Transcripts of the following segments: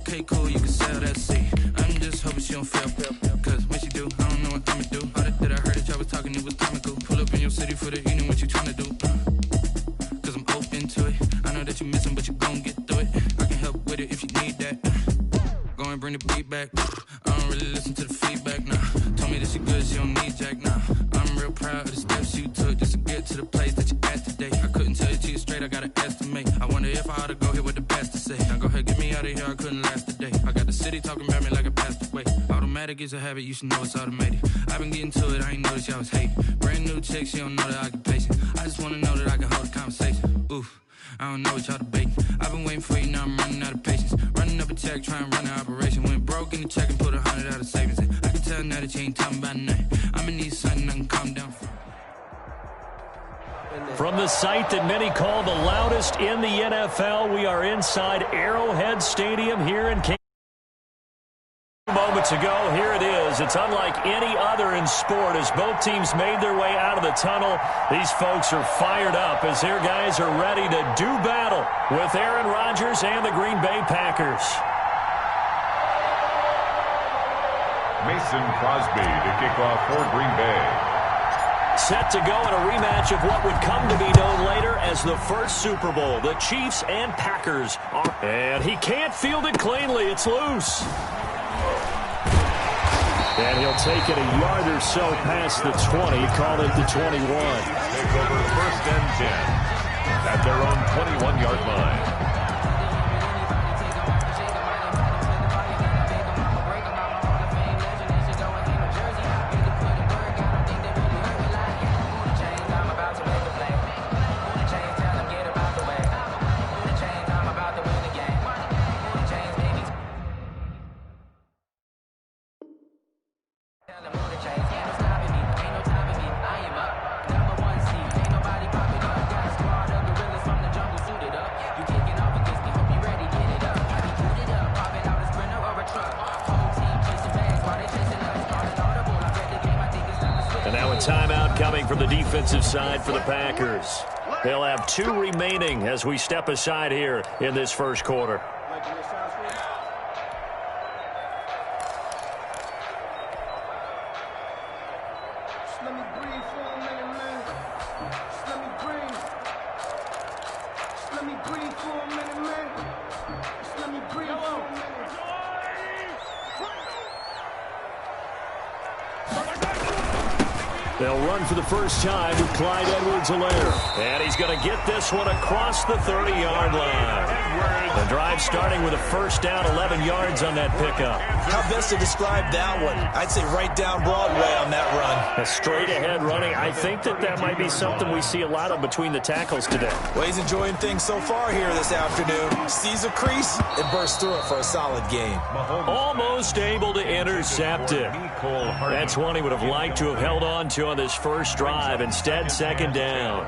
Okay, cool, you can sell that seat. I'm just hoping she don't fail. Cause when she do, I don't know what I'ma do. All that I heard that y'all was talking, it was comical. Pull up in your city for the evening, what you tryna do? Cause I'm open to it. I know that you missing, but you gon' get through it. I can help with it if you need that. Go and bring the beat back. I don't really listen to the feedback, nah. Told me that she good, she don't need jack, nah. I'm real proud of the steps you took just to get to the place that you at today. I couldn't tell you to you straight, I gotta estimate. I wonder if I ought to go here with the best to say. Now go ahead, get me out of here, I couldn't last a day. I got the city talking about me like I passed away. Automatic is a habit, you should know it's automated. I've been getting to it, I ain't noticed y'all was hating. Brand new chick, she don't know the occupation. I just wanna know that I can hold a conversation. Oof, I don't know what y'all debating. I've been waiting for you, now I'm running out of patience. Running up a check, trying to run an operation. Went broke in the check and put 100 out of savings in. I can tell now that you ain't talking about nothing. I'ma need something I can calm down for. From the site that many call the loudest in the NFL, we are inside Arrowhead Stadium here in Kansas. Moments ago, here it is. It's unlike any other in sport as both teams made their way out of the tunnel. These folks are fired up as their guys are ready to do battle with Aaron Rodgers and the Green Bay Packers. Mason Crosby to kick off for Green Bay. Set to go in a rematch of what would come to be known later as the first Super Bowl. The Chiefs and Packers are... And he can't field it cleanly. It's loose. And he'll take it a yard or so past the 20, call it the 21. Take over 1st and 10 at their own 21-yard line. Timeout coming from the defensive side for the Packers. They'll have 2 remaining as we step aside here in this first quarter. They'll run for the first time with Clyde Edwards-Helaire. And he's going to get this one across the 30-yard line. The drive starting with a first down, 11 yards on that pickup. How best to describe that one? I'd say right down Broadway on that run. A straight-ahead running. I think that might be something we see a lot of between the tackles today. Well, he's enjoying things so far here this afternoon. Sees a crease and bursts through it for a solid gain. Almost able to intercept it. That's one he would have liked to have held on to on this first drive. Instead, second down.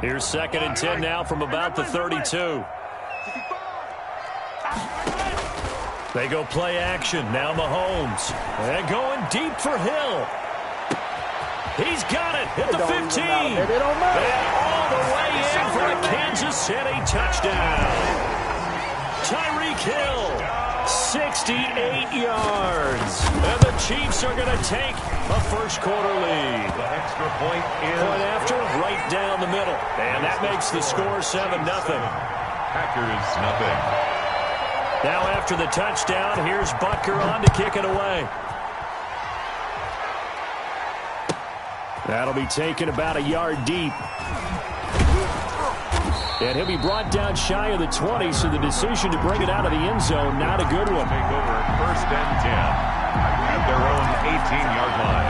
Here's 2nd and 10 now from about the 32. They go play action. Now Mahomes. They're going deep for Hill. He's got it at the 15. And all the way in for a Kansas City touchdown. Tyreek Hill, 68 yards. And the Chiefs are going to take a first quarter lead. The extra point is... Point after, right down the middle. And that makes the score 7-0. Packers, nothing. Now after the touchdown, here's Butker on to kick it away. That'll be taken about a yard deep. And he'll be brought down shy of the 20, so the decision to bring it out of the end zone, not a good one. Take over 1st and 10 at their own 18-yard line.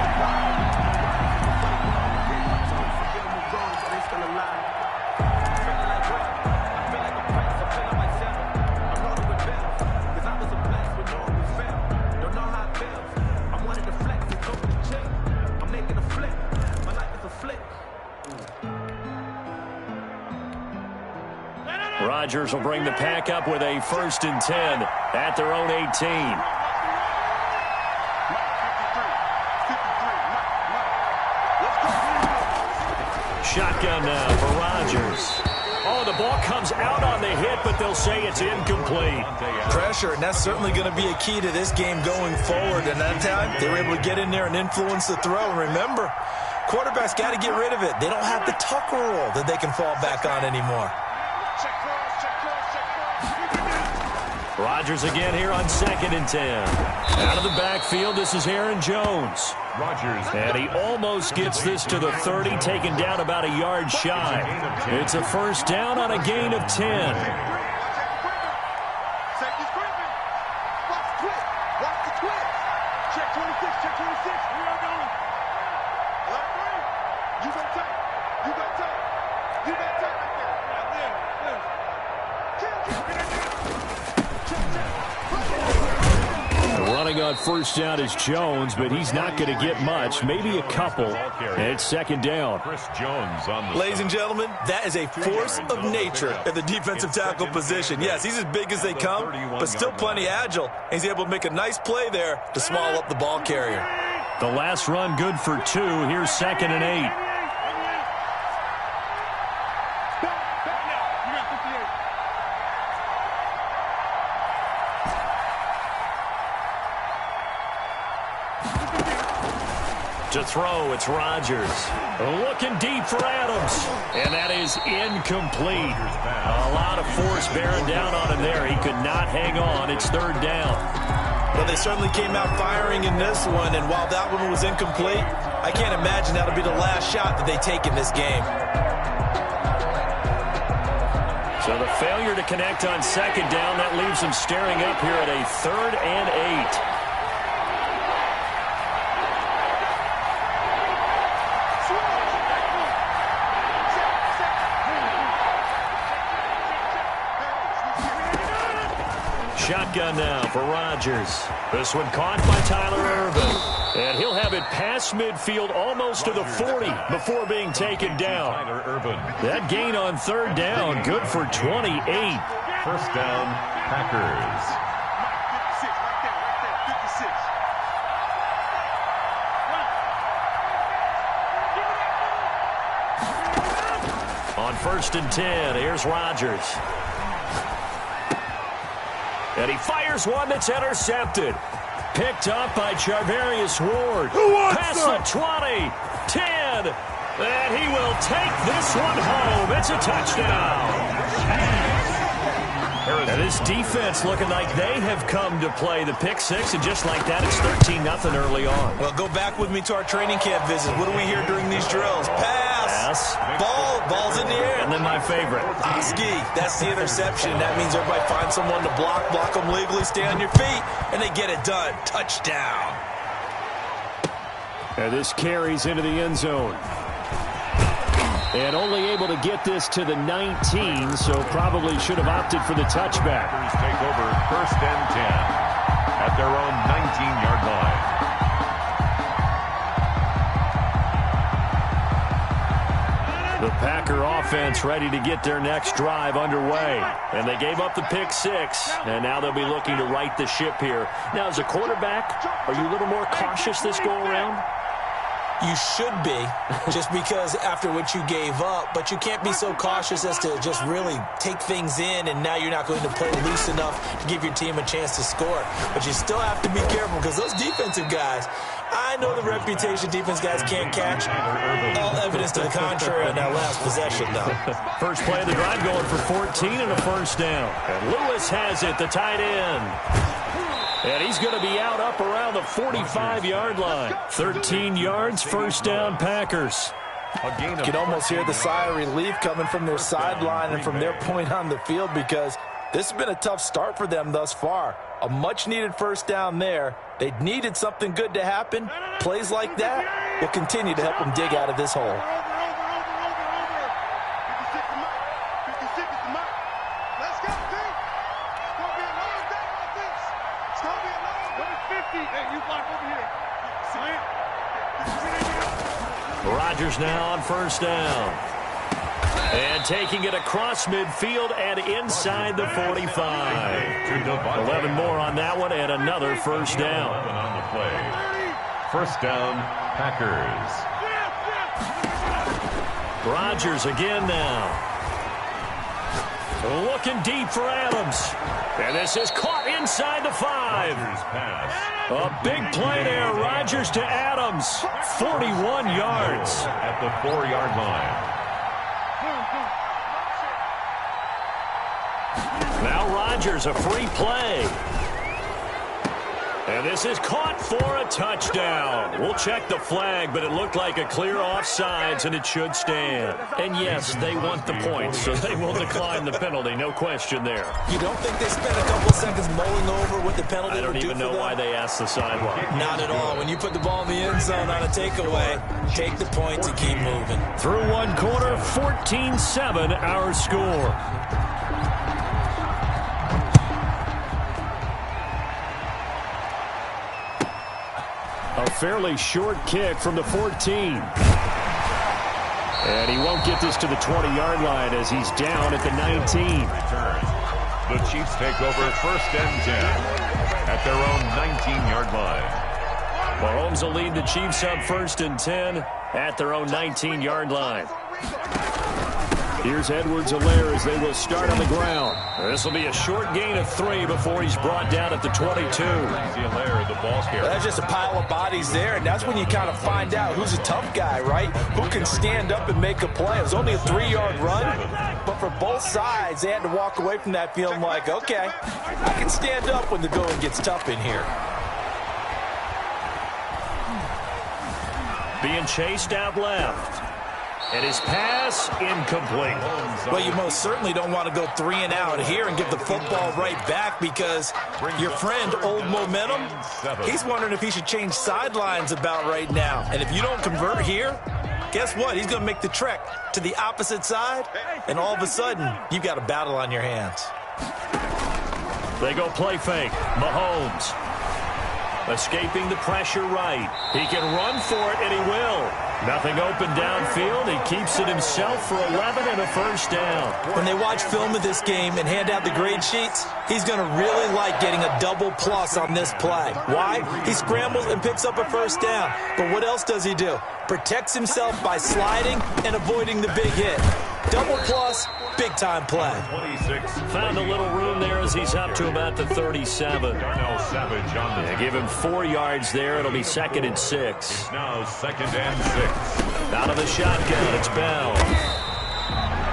Rodgers will bring the pack up with a 1st and 10 at their own 18. Shotgun now for Rodgers. but they'll say it's incomplete. Pressure, and that's certainly going to be a key to this game going forward. And that time, they were able to get in there and influence the throw. And remember, quarterbacks got to get rid of it. They don't have the Tucker rule that they can fall back on anymore. Rodgers again here on 2nd and 10. Out of the backfield, this is Aaron Jones. Rodgers. And he almost gets this to the 30, taken down about a yard shy. It's a first down on a gain of 10. On first down is Jones, but he's not going to get much, maybe a couple. And it's 2nd down. Chris Jones on the Ladies and gentlemen, that is a force of nature at the defensive tackle position. Yes, he's as big as they come, but still plenty agile. He's able to make a nice play there to swallow up the ball carrier. The last run good for 2. Here's 2nd and 8. To throw, it's Rodgers. Looking deep for Adams. And that is incomplete. A lot of force bearing down on him there. He could not hang on. It's 3rd down. Well, they certainly came out firing in this one, and while that one was incomplete, I can't imagine that'll be the last shot that they take in this game. So the failure to connect on 2nd down, that leaves them staring up here at a 3rd and 8. Shotgun now for Rodgers. This one caught by Tyler Ervin. And he'll have it past midfield almost to the 40 before being taken down. Tyler Ervin. That gain on 3rd down, good for 28. First down, Packers. On 1st and 10, here's Rodgers. And he fires one that's intercepted. Picked up by Charvarius Ward. Past the 20, 10, and he will take this one home. It's a touchdown. And this defense looking like they have come to play the pick 6, and just like that, it's 13-0 early on. Well, go back with me to our training camp visit. What do we hear during these drills? Pass. Ball's in the air. And then my favorite. Ski. That's the interception. That means everybody finds someone to block them legally, stay on your feet, and they get it done. Touchdown. And this carries into the end zone. And only able to get this to the 19, so probably should have opted for the touchback. Take over 1st and 10 at their own 19-yard line. The Packer offense ready to get their next drive underway. And they gave up the pick 6, and now they'll be looking to right the ship here. Now, as a quarterback, are you a little more cautious this go-around? You should be, just because after what you gave up, but you can't be so cautious as to just really take things in, and now you're not going to play loose enough to give your team a chance to score. But you still have to be careful, because those defensive guys, I know the reputation defense guys can't catch. All evidence to the contrary on that last possession, though. First play of the drive going for 14 and a first down. And Lewis has it, the tight end. And he's going to be out up around the 45-yard line. 13 yards, first down, Packers. You can almost hear the sigh of relief coming from their sideline and from their point on the field, because this has been a tough start for them thus far. A much-needed first down there. They needed something good to happen. Plays like that will continue to help them dig out of this hole. Rodgers now on first down. And taking it across midfield and inside the 45. 11 more on that one and another first down. On the play. First down, Packers. Rodgers again now. Looking deep for Adams. And this is caught inside the 5. A big play there. Rodgers to Adams. 41 yards. At the 4-yard line. Now Rodgers, a free play. And this is caught for a touchdown. We'll check the flag, but it looked like a clear offsides, and it should stand. And yes, they want the points, so they will decline the penalty. No question there. You don't think they spent a couple seconds mulling over what the penalty I don't would do even for know them? why they asked the sideline. Not at all. When you put the ball in the end zone on a takeaway, take the points and keep moving. Through one quarter, 14-7 our score. A fairly short kick from the 14. And he won't get this to the 20-yard line as he's down at the 19. The Chiefs take over 1st and 10 at their own 19-yard line. Mahomes will lead the Chiefs up 1st and 10 at their own 19-yard line. Here's Edwards-Helaire as they will start on the ground. This will be a short gain of 3 before he's brought down at the 22. Helaire, the ball carrier. That's just a pile of bodies there, and that's when you kind of find out who's a tough guy, right? Who can stand up and make a play. It was only a 3-yard run, but for both sides, they had to walk away from that feeling like, okay, I can stand up when the going gets tough in here. Being chased out left. And his pass incomplete. Well, you most certainly don't want to go 3 and out here and give the football right back because your friend, Old Momentum, he's wondering if he should change sidelines about right now. And if you don't convert here, guess what? He's going to make the trek to the opposite side, and all of a sudden, you've got a battle on your hands. They go play fake. Mahomes escaping the pressure right. He can run for it, and he will. Nothing open downfield. He keeps it himself for 11 and a 1st down. When they watch film of this game and hand out the grade sheets, he's going to really like getting a double plus on this play. Why? He scrambles and picks up a 1st down. But what else does he do? Protects himself by sliding and avoiding the big hit. Double plus, big-time play. 26. Found a little room there as he's up to about the 37. Darnell Savage on the Give him 4 yards there. It'll be 2nd and 6. now 2nd and 6. Out of the shotgun, it's Bell.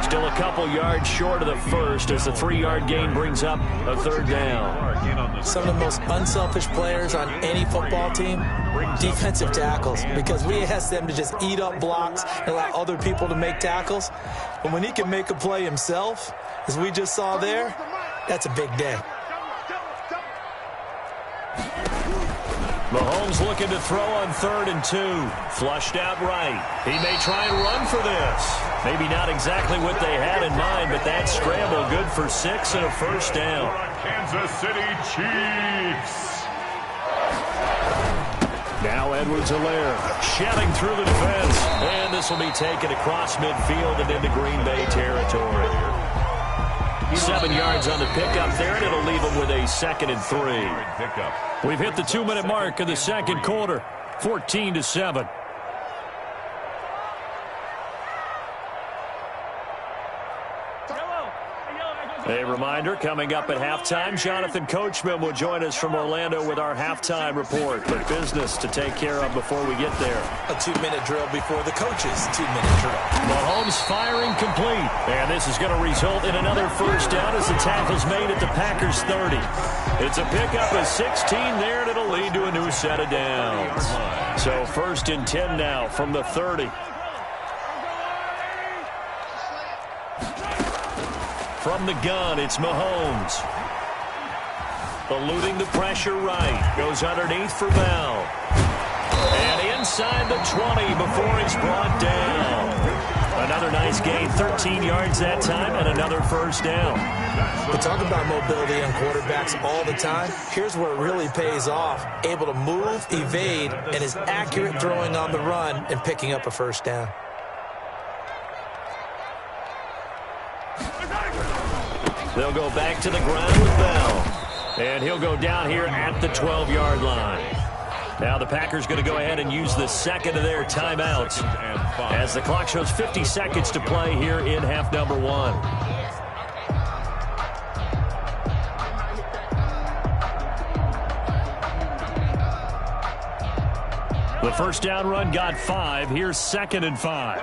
Still a couple yards short of the 1st as the 3-yard gain brings up a 3rd down. Some of the most unselfish players on any football team, defensive tackles, because we ask them to just eat up blocks and allow other people to make tackles. But when he can make a play himself, as we just saw there, that's a big day. Mahomes looking to throw on 3rd and 2. Flushed out right. He may try and run for this. Maybe not exactly what they had in mind, but that scramble good for 6 and a 1st down. Kansas City Chiefs. Now Edwards-Helaire shedding through the defense. And this will be taken across midfield and into Green Bay territory. 7 yards on the pickup there, and it'll leave them with a 2nd and 3. We've hit the 2-minute mark of the 2nd quarter, 14-7. A reminder, coming up at halftime, Jonathan Coachman will join us from Orlando with our halftime report. But business to take care of before we get there. A 2-minute drill before the coach's 2-minute drill. Mahomes firing complete. And this is going to result in another 1st down as the tackle's made at the Packers' 30. It's a pickup of 16 there, and it'll lead to a new set of downs. So 1st and 10 now from the 30. From the gun, it's Mahomes. Eluding the pressure right. Goes underneath for Bell. And inside the 20 before he's brought down. Another nice gain, 13 yards that time, and another 1st down. We talk about mobility on quarterbacks all the time. Here's where it really pays off. Able to move, evade, and is accurate throwing on the run and picking up a 1st down. They'll go back to the ground with Bell. And he'll go down here at the 12-yard line. Now the Packers going to go ahead and use the 2nd of their timeouts as the clock shows 50 seconds to play here in half number 1. The first down run got 5. Here's 2nd and 5.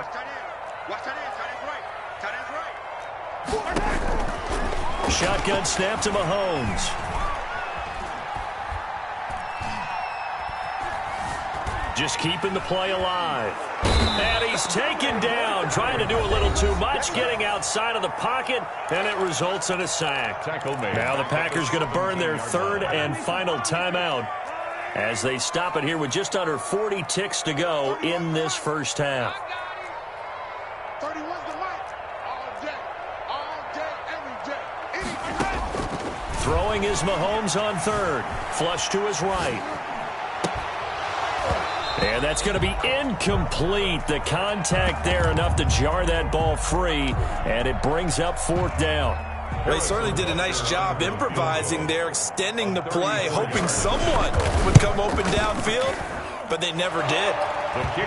Shotgun snap to Mahomes. Just keeping the play alive. And he's taken down, trying to do a little too much, getting outside of the pocket, and it results in a sack. Now the Packers going to burn their 3rd and final timeout as they stop it here with just under 40 ticks to go in this first half. Throwing is Mahomes on 3rd. Flush to his right. And that's going to be incomplete. The contact there enough to jar that ball free, and it brings up 4th down. They certainly did a nice job improvising there, extending the play, hoping someone would come open downfield, but they never did.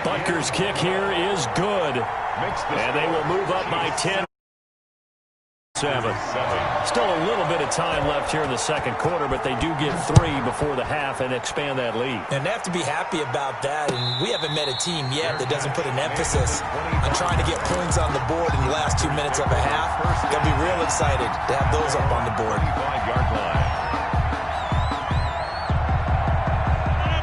Butker's kick here is good, and they will move up by 10. 7. Still a little bit of time left here in the second quarter, but they do get 3 before the half and expand that lead. And they have to be happy about that, and we haven't met a team yet that doesn't put an emphasis on trying to get points on the board in the last 2 minutes of a half. They'll be real excited to have those up on the board.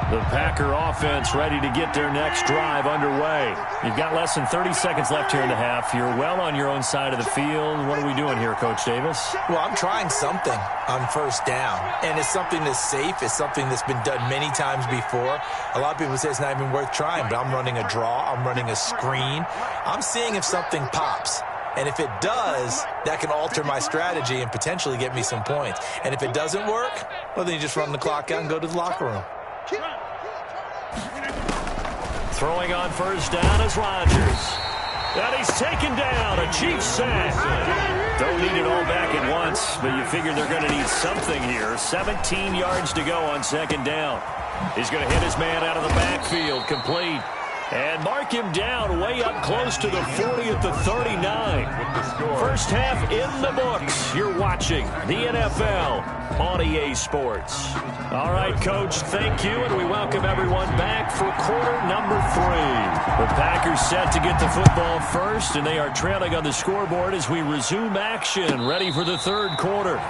The Packer offense ready to get their next drive underway. You've got less than 30 seconds left here in the half. You're well on your own side of the field. What are we doing here, Coach Davis? Well, I'm trying something on first down, and it's something that's safe. It's something that's been done many times before. A lot of people say it's not even worth trying, but I'm running a draw. I'm running a screen. I'm seeing if something pops. And if it does, that can alter my strategy and potentially get me some points. And if it doesn't work, well, then you just run the clock out and go to the locker room. Throwing on first down is Rodgers. And he's taken down. A Chiefs sack. Don't need it all back at once, but you figure they're going to need something here. 17 yards to go on 2nd down. He's going to hit his man out of the backfield. Complete. And mark him down way up close to the 40 at the 39. First half in the books. You're watching the NFL on EA Sports. All right, Coach, thank you, and we welcome everyone back for quarter number 3. The Packers set to get the football first, and they are trailing on the scoreboard as we resume action, ready for the 3rd quarter.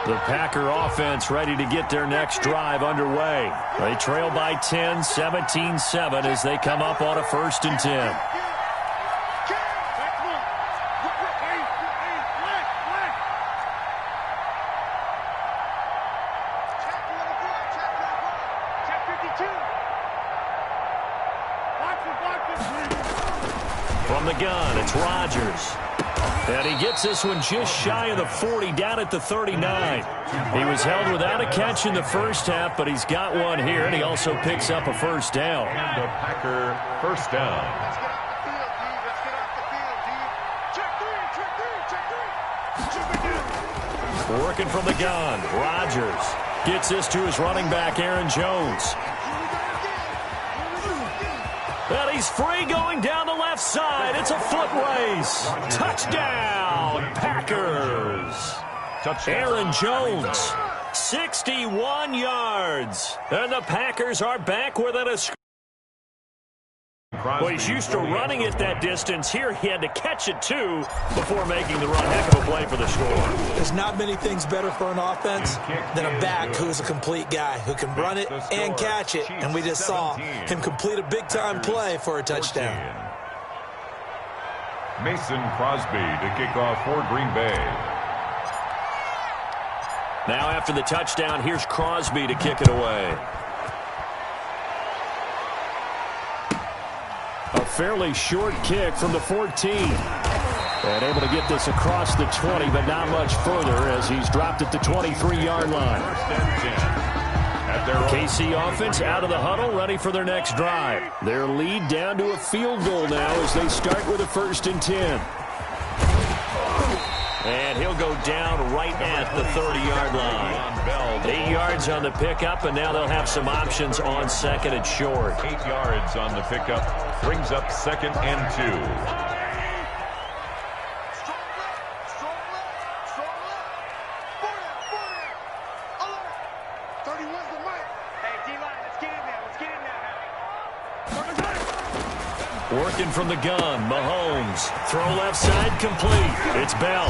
The Packer offense ready to get their next drive underway. They trail by 10, 17-7 as they come up on a 1st and 10. From the gun, it's Rodgers. And he gets this one just shy of the 40, down at the 39. He was held without a catch in the first half, but he's got one here, and he also picks up a first down. And the Packer first down. Working from the gun, Rodgers gets this to his running back, Aaron Jones. And he's free going down the left side. It's a foot race. Touchdown, Packers. Aaron Jones, 61 yards. And the Packers are back within a score. Well, he's used to running it that distance. Here he had to catch it, too, before making the run. Heck of a play for the score. There's not many things better for an offense than a back who's a complete guy who can run it and catch it. And we just saw him complete a big-time play for a touchdown. Mason Crosby to kick off for Green Bay. Now after the touchdown, here's Crosby to kick it away. A fairly short kick from the 14. And able to get this across the 20, but not much further as he's dropped at the 23-yard line. KC offense out of the huddle, ready for their next drive. Their lead down to a field goal now as they start with a 1st and 10. And he'll go down right at the 30-yard line. 8 yards on the pickup, and now they'll have some options on 2nd and short. 8 yards on the pickup brings up 2nd and 2. Working from the gun, Mahomes. Throw left side, complete. It's Bell.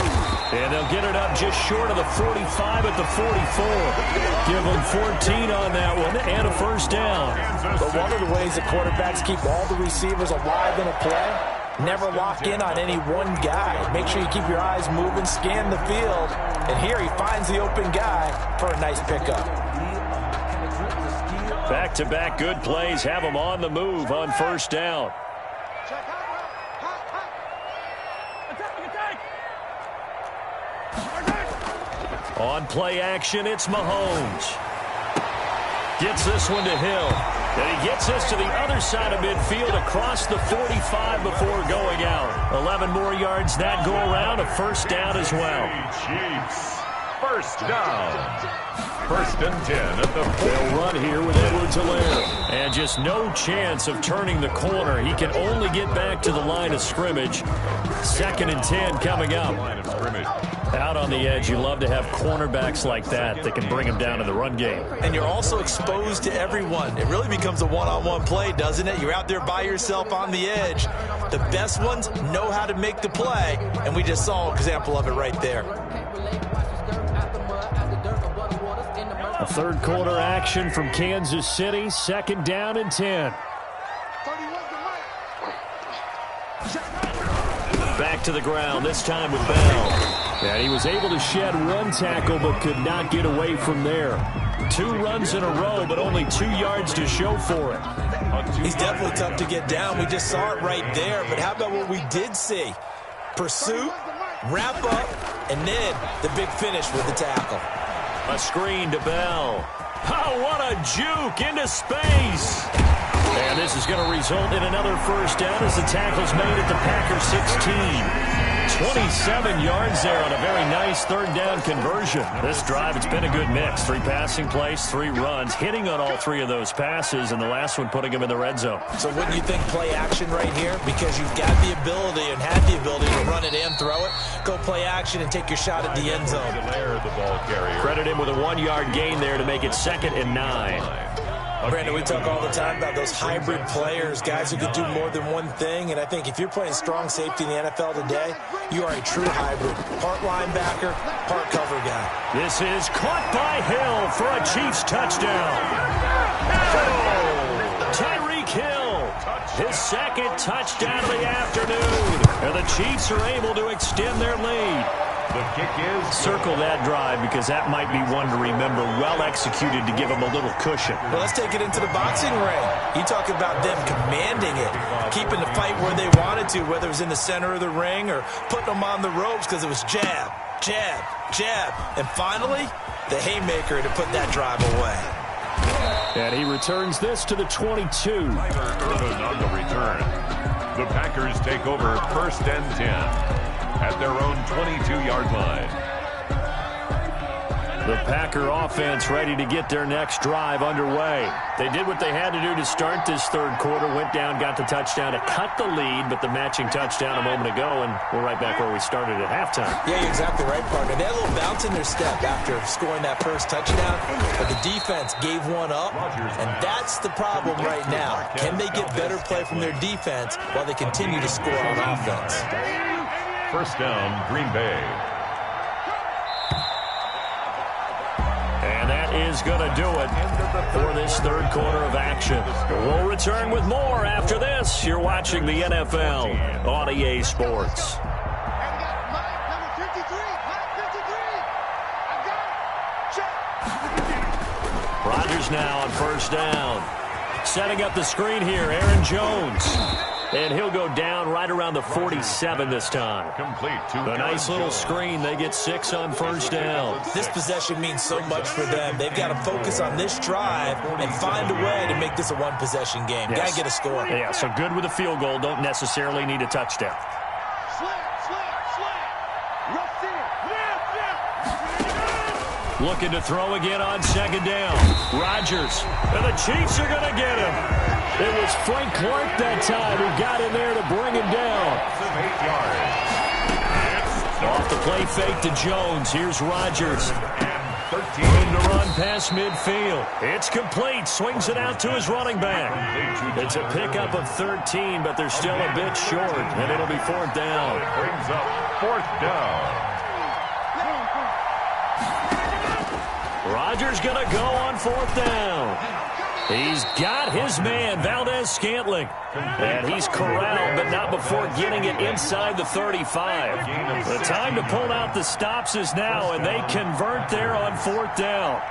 And they'll get it up just short of the 45 at the 44. Give them 14 on that one and a first down. But one of the ways the quarterbacks keep all the receivers alive in a play, never lock in on any one guy. Make sure you keep your eyes moving, scan the field. And here he finds the open guy for a nice pickup. Back-to-back good plays have them on the move on first down. On play action, it's Mahomes. Gets this one to Hill. And he gets this to the other side of midfield across the 45 before going out. 11 more yards that go around, a first down as well. Chiefs, first down. First and 10 at the 40. They'll run here with Edwards-Helaire. And just no chance of turning the corner. He can only get back to the line of scrimmage. Second and 10 coming up. Line of scrimmage. Out on the edge, you love to have cornerbacks like that can bring them down to the run game. And you're also exposed to everyone. It really becomes a one-on-one play, doesn't it? You're out there by yourself on the edge. The best ones know how to make the play, and we just saw an example of it right there. A third quarter action from Kansas City, second down and 10. Back to the ground, this time with Bell. And he was able to shed one tackle but could not get away from there. 2 runs in a row, but only 2 yards to show for it. He's definitely tough to get down. We just saw it right there. But how about what we did see? Pursuit, wrap up, and then the big finish with the tackle. A screen to Bell. Oh, what a juke into space. And this is going to result in another first down as the tackle's made at the Packers 16. 27 yards there on a very nice third down conversion. This drive, it's been a good mix. 3 passing plays, 3 runs, hitting on all 3 of those passes, and the last one putting him in the red zone. So wouldn't you think play action right here? Because you've got the ability and had the ability to run it and throw it. Go play action and take your shot at the end zone. Credit him with a 1-yard gain there to make it 2nd and 9. Brandon, we talk all the time about those hybrid players, guys who could do more than one thing. And I think if you're playing strong safety in the NFL today, you are a true hybrid. Part linebacker, part cover guy. This is caught by Hill for a Chiefs touchdown. Oh, Tyreek Hill, his 2nd touchdown of the afternoon. And the Chiefs are able to extend their lead. The kick is... Circle that drive because that might be one to remember. Well executed to give them a little cushion. Well, let's take it into the boxing ring. You talk about them commanding it, keeping the fight where they wanted to, whether it was in the center of the ring or putting them on the ropes because it was jab, jab, jab. And finally, the haymaker to put that drive away. And he returns this to the 22. Urban on the return. The Packers take over first and 10. At their own 22-yard line. The Packer offense ready to get their next drive underway. They did what they had to do to start this third quarter, went down, got the touchdown to cut the lead, but the matching touchdown a moment ago, and we're right back where we started at halftime. Yeah, you're exactly right, partner. They had a little bounce in their step after scoring that first touchdown, but the defense gave one up, and that's the problem right now. Can they get better play from their defense while they continue to score on offense? First down, Green Bay. And that is going to do it for this third quarter of action. We'll return with more after this. You're watching the NFL on EA Sports. Rodgers now on first down. Setting up the screen here, Aaron Jones. And he'll go down right around the 47 this time. Complete to a nice little screen. They get 6 on first down. This possession means so much for them. They've got to focus on this drive and find a way to make this a one-possession game. Yes. Got to get a score. Yeah, so good with a field goal. Don't necessarily need a touchdown. Looking to throw again on second down. Rodgers. And the Chiefs are going to get him. It was Frank Clark that time who got in there to bring him down. 8 yards. Off the play fake to Jones. Here's Rodgers. 13. Room to run past midfield. It's complete. Swings it out to his running back. It's a pickup of 13, but they're still a bit short, and it'll be 4th down. It brings up 4th down. Rodgers going to go on 4th down. He's got his man, Valdez-Scantling. And he's corralled, but not before getting it inside the 35. The time to pull out the stops is now, and they convert there on 4th down.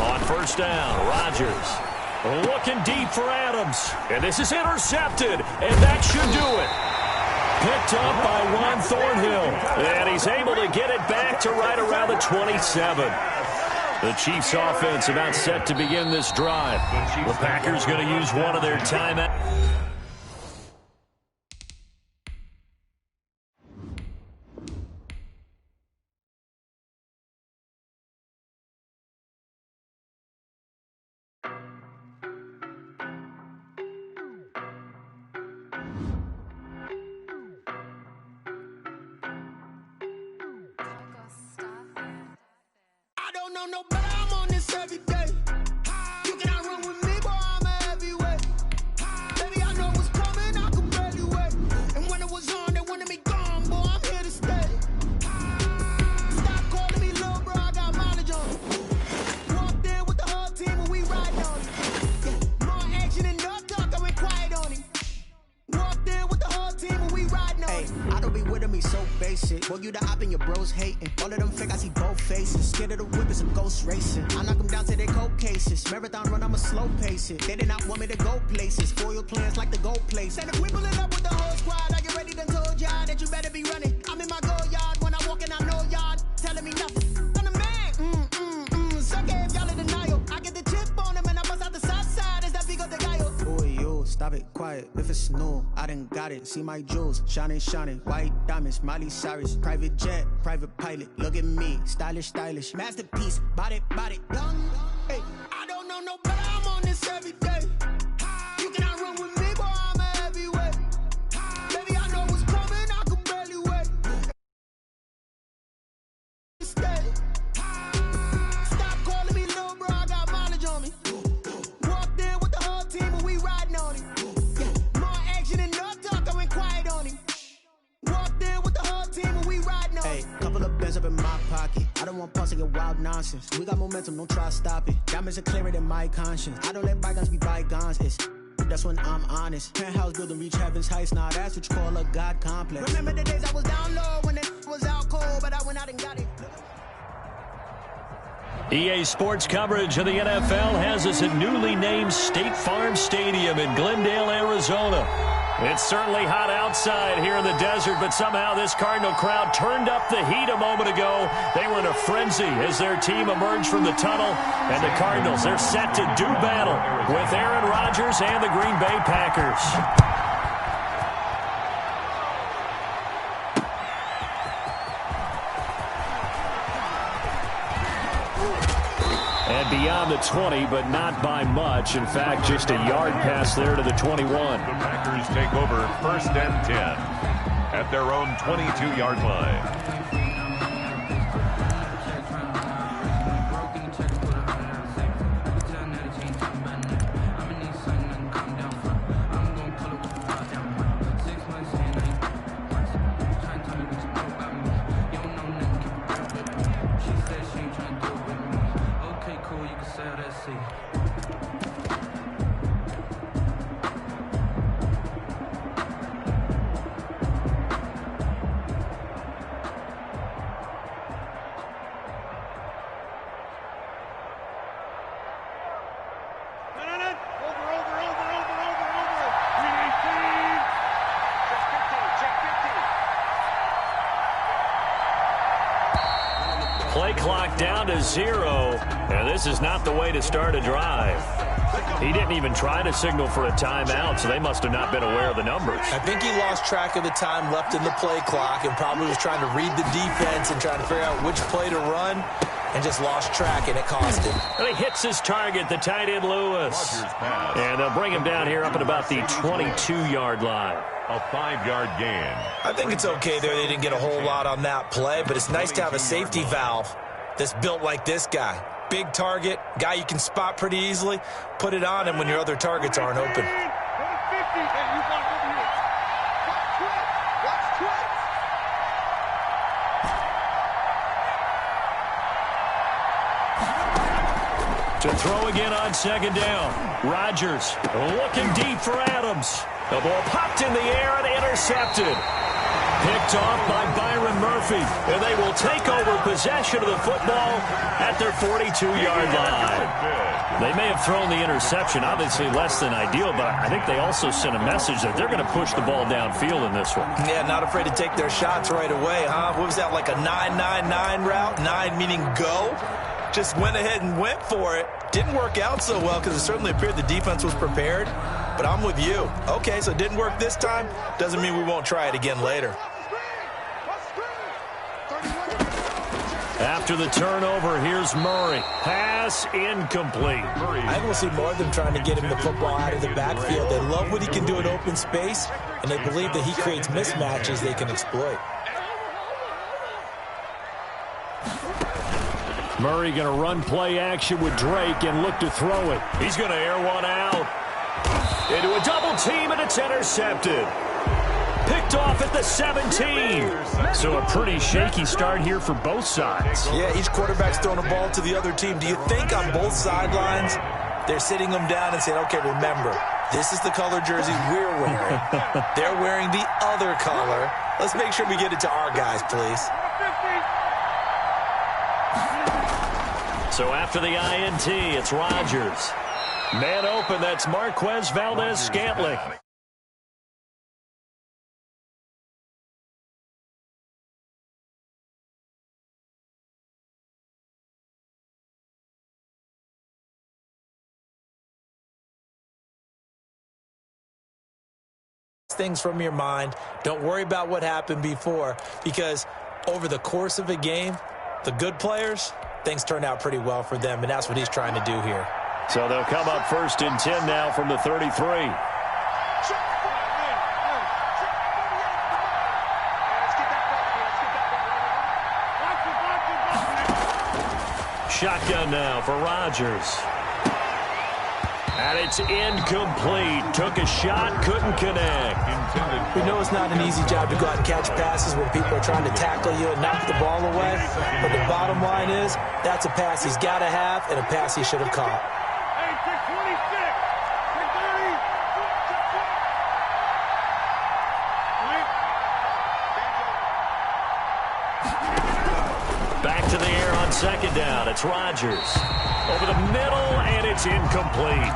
On 1st down, Rodgers looking deep for Adams. And this is intercepted, and that should do it. Picked up by Juan Thornhill. And he's able to get it back to right around the 27. The Chiefs offense about set to begin this drive. The Packers going to use one of their timeouts. No, but I'm on this every day. You cannot run with me, boy, I'm a heavyweight. Baby, I know what's coming, I can barely wait. And when it was on, they wanted me gone, boy, I'm here to stay. Stop calling me little bro, I got mileage on it. Walked in with the whole team and we riding on it. Yeah, more action and no talk, I went quiet on it. Walked in with the whole team and we riding on it. I don't be with me so basic. Boy, you the op and your bros hating. All of them fake, I see both faces. Scared of the whip, it's a ghost racing. I knock them down to their cold cases. Marathon run, I'ma slow pace it. They did not want me to go places. Foil plans like the go place. And if we pull it up with the whole squad, I get ready to told y'all that you better be running. I'm in my go yard. When I walk in, I know y'all telling me nothing. I'm the man. Suck it if y'all in denial. I get the chip on them and I bust out the south side. Is that Vigo de Gallo? Boy, yo, stop it, quiet. If it's new, I done got it. See my jewels, shining, shining. White diamonds, Miley Cyrus. Private jet, private pilot. Look at me, stylish, stylish. Masterpiece, body, done. Hey, I don't know no better. I'm on this every day. You cannot run with me, boy, I'm a heavyweight. Baby, I know what's coming, I can barely wait. Stay. Stop calling me little bro, I got mileage on me. Walked in with the whole team and we riding on it. Yeah, more action and no talk, I went quiet on him. Walked in with the whole team and we riding on it. Hey, couple of bands up in my pocket. I don't want pause to get wild nonsense. We got momentum, don't try to stop it. Diamonds are clearer than my conscience. I don't let bygones be bygones. That's when I'm honest. Penthouse building, reach heaven's heights. Now that's what you call a God complex. Remember the days I was down low when it was out cold, but I went out and got it. EA Sports coverage of the NFL has us at newly named State Farm Stadium in Glendale, Arizona. It's certainly hot outside here in the desert, but somehow this Cardinal crowd turned up the heat a moment ago. They were in a frenzy as their team emerged from the tunnel, and the Cardinals, they're set to do battle with Aaron Rodgers and the Green Bay Packers. And beyond the 20, but not by much. In fact, just a yard pass there to the 21. The Packers take over 1st and 10 at their own 22-yard line. play clock down to 0, and this is not the way to start a drive. He didn't even try to signal for a timeout, so they must have not been aware of the numbers. I think he lost track of the time left in the play clock and probably was trying to read the defense and trying to figure out which play to run and just lost track, and it cost him. And he hits his target, the tight end Lewis. And they'll bring him down here up at about the 22-yard line. A 5-yard gain. I think it's okay there. They didn't get a whole lot on that play, but it's nice to have a safety valve that's built like this guy. Big target, guy you can spot pretty easily. Put it on him when your other targets aren't open. To throw again on second down. Rodgers looking deep for Adams. The ball popped in the air and intercepted. Picked off by Byron Murphy. And they will take over possession of the football at their 42-yard line. They may have thrown the interception, obviously less than ideal, but I think they also sent a message that they're going to push the ball downfield in this one. Yeah, not afraid to take their shots right away, huh? What was that, like a 9-9-9 route? 9 meaning go? Just went ahead and went for it. Didn't work out so well because it certainly appeared the defense was prepared. But I'm with you. Okay, so it didn't work this time. Doesn't mean we won't try it again later. After the turnover, here's Murray. Pass incomplete. I think we'll see more of them trying to get him the football out of the backfield. They love what he can do in open space, and they believe that he creates mismatches they can exploit. Murray going to run play action with Drake and look to throw it. He's going to air one out. Into a double team, and it's intercepted. Picked off at the 17. So a pretty shaky start here for both sides. Yeah, each quarterback's throwing a ball to the other team. Do you think on both sidelines they're sitting them down and saying, okay, remember, this is the color jersey we're wearing. They're wearing the other color. Let's make sure we get it to our guys, please. So after the INT, it's Rodgers. Man open, that's Marquez Valdez-Scantling. Things from your mind. Don't worry about what happened before, because over the course of a game, the good players, things turn out pretty well for them, and that's what he's trying to do here. So they'll come up 1st and 10 now from the 33. Shotgun now for Rodgers. And it's incomplete. Took a shot, couldn't connect. We know it's not an easy job to go out and catch passes when people are trying to tackle you and knock the ball away. But the bottom line is, that's a pass he's got to have and a pass he should have caught. Back to the air on second down. It's Rodgers. Over the middle, and it's incomplete.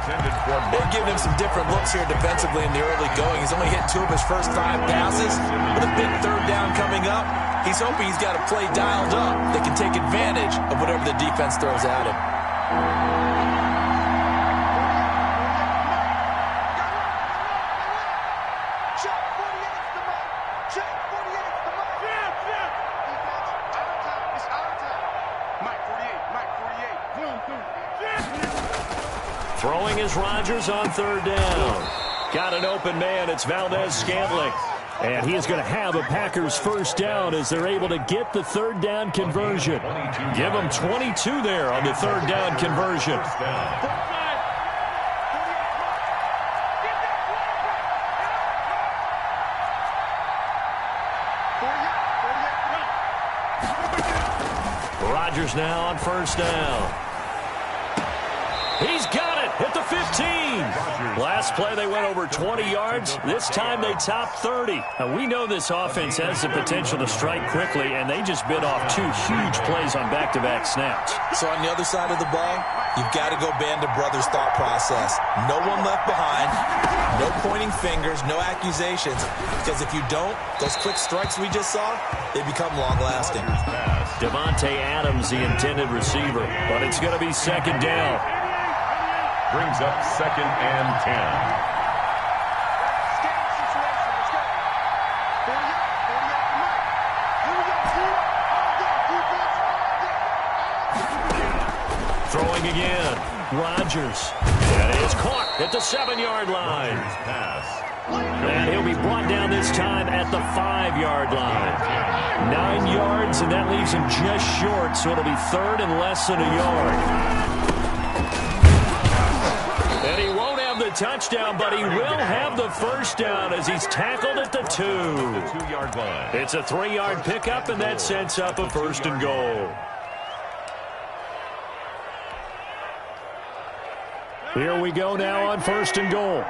They're giving him some different looks here defensively in the early going. He's only hit 2 of his first 5 passes. With a big 3rd down coming up, he's hoping he's got a play dialed up that can take advantage of whatever the defense throws at him. Throwing is Rodgers on 3rd down. Got an open man. It's Valdez-Scantling. And he is going to have a Packers 1st down as they're able to get the 3rd down conversion. Give them 22 there on the 3rd down conversion. Rodgers now on 1st down. He's got it at the 50. 15. Last play, they went over 20 yards. This time, they topped 30. Now, we know this offense has the potential to strike quickly, and they just bit off 2 huge plays on back-to-back snaps. So on the other side of the ball, you've got to go Band of Brothers thought process. No one left behind, no pointing fingers, no accusations, because if you don't, those quick strikes we just saw, they become long-lasting. Devontae Adams, the intended receiver, but it's going to be second down. Brings up 2nd and 10. Throwing again. Rodgers. And he is caught at the 7-yard line. And he'll be brought down this time at the 5-yard line. 9 yards, and that leaves him just short, so it'll be 3rd and less than a yard. And he won't have the touchdown, but he will have the first down as he's tackled at the 2. The 2-yard line. It's a 3-yard pickup, and that sets up a 1st and goal. Here we go now on 1st and goal.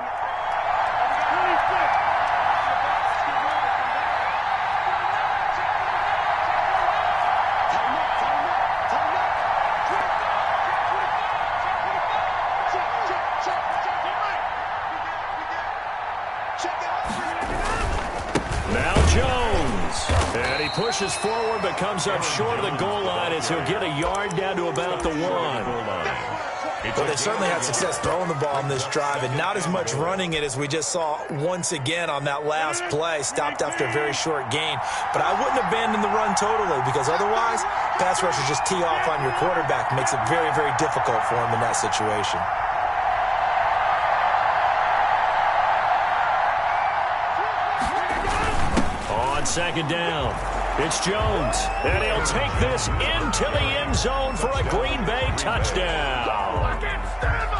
Now Jones. And he pushes forward but comes up short of the goal line as he'll get a yard down to about the 1. Well, they certainly had success throwing the ball on this drive and not as much running it as we just saw once again on that last play. Stopped after a very short gain. But I wouldn't abandon the run totally because otherwise, pass rushers just tee off on your quarterback. Makes it very, very difficult for him in that situation. On 2nd down, it's Jones. And he'll take this into the end zone for a Green Bay touchdown.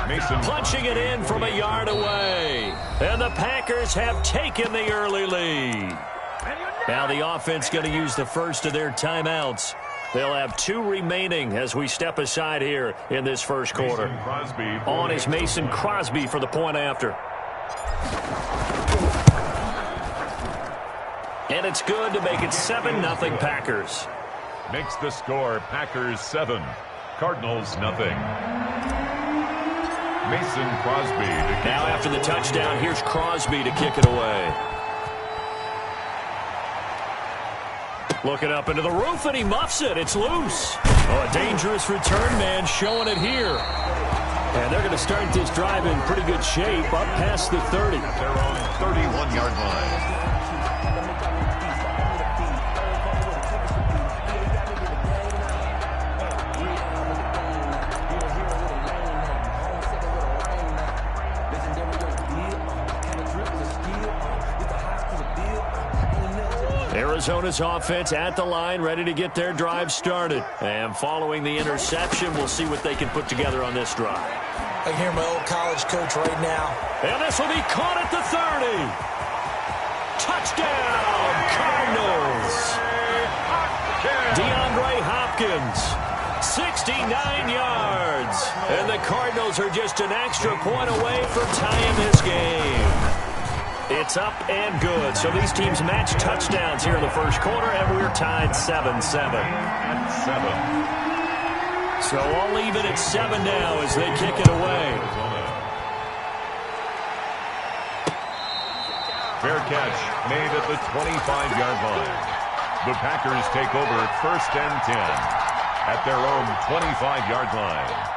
Mason punching it in from a yard away. And the Packers have taken the early lead. Now the offense going to use the first of their timeouts. They'll have 2 remaining as we step aside here in this first quarter. On is Mason Crosby for the point after. And it's good to make it 7-0 Packers. Makes the score Packers 7, Cardinals nothing. Mason Crosby. Now after the touchdown, here's Crosby to kick it away. Looking up into the roof, and he muffs it. It's loose. Oh, a dangerous return man showing it here. And they're going to start this drive in pretty good shape up past the 30. Their own 31-yard line. Arizona's offense at the line, ready to get their drive started. And following the interception, we'll see what they can put together on this drive. I hear my old college coach right now. And this will be caught at the 30. Touchdown, Cardinals. DeAndre Hopkins, 69 yards. And the Cardinals are just an extra point away from tying this game. It's up and good. So these teams match touchdowns here in the first quarter, and we're tied 7-7. So I'll leave it at 7 now as they kick it away. Fair catch made at the 25-yard line. The Packers take over 1st and 10 at their own 25-yard line.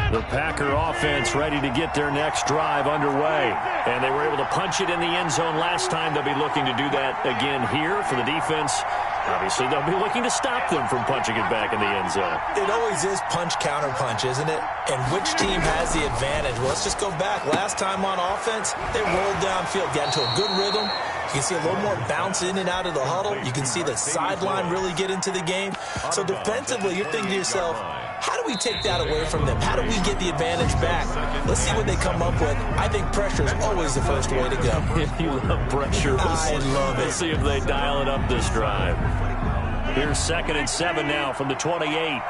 The Packer offense ready to get their next drive underway. And they were able to punch it in the end zone last time. They'll be looking to do that again here for the defense. Obviously, they'll be looking to stop them from punching it back in the end zone. It always is punch-counter-punch, isn't it? And which team has the advantage? Well, let's just go back. Last time on offense, they rolled downfield, got into a good rhythm. You can see a little more bounce in and out of the huddle. You can see the sideline really get into the game. So defensively, you're thinking to yourself, How do we take that away from them? How do we get the advantage back? Let's see what they come up with. I think pressure is always the first way to go. You love pressure. I love it. Let's see if they dial it up this drive. Here's 2nd and 7 now from the 28.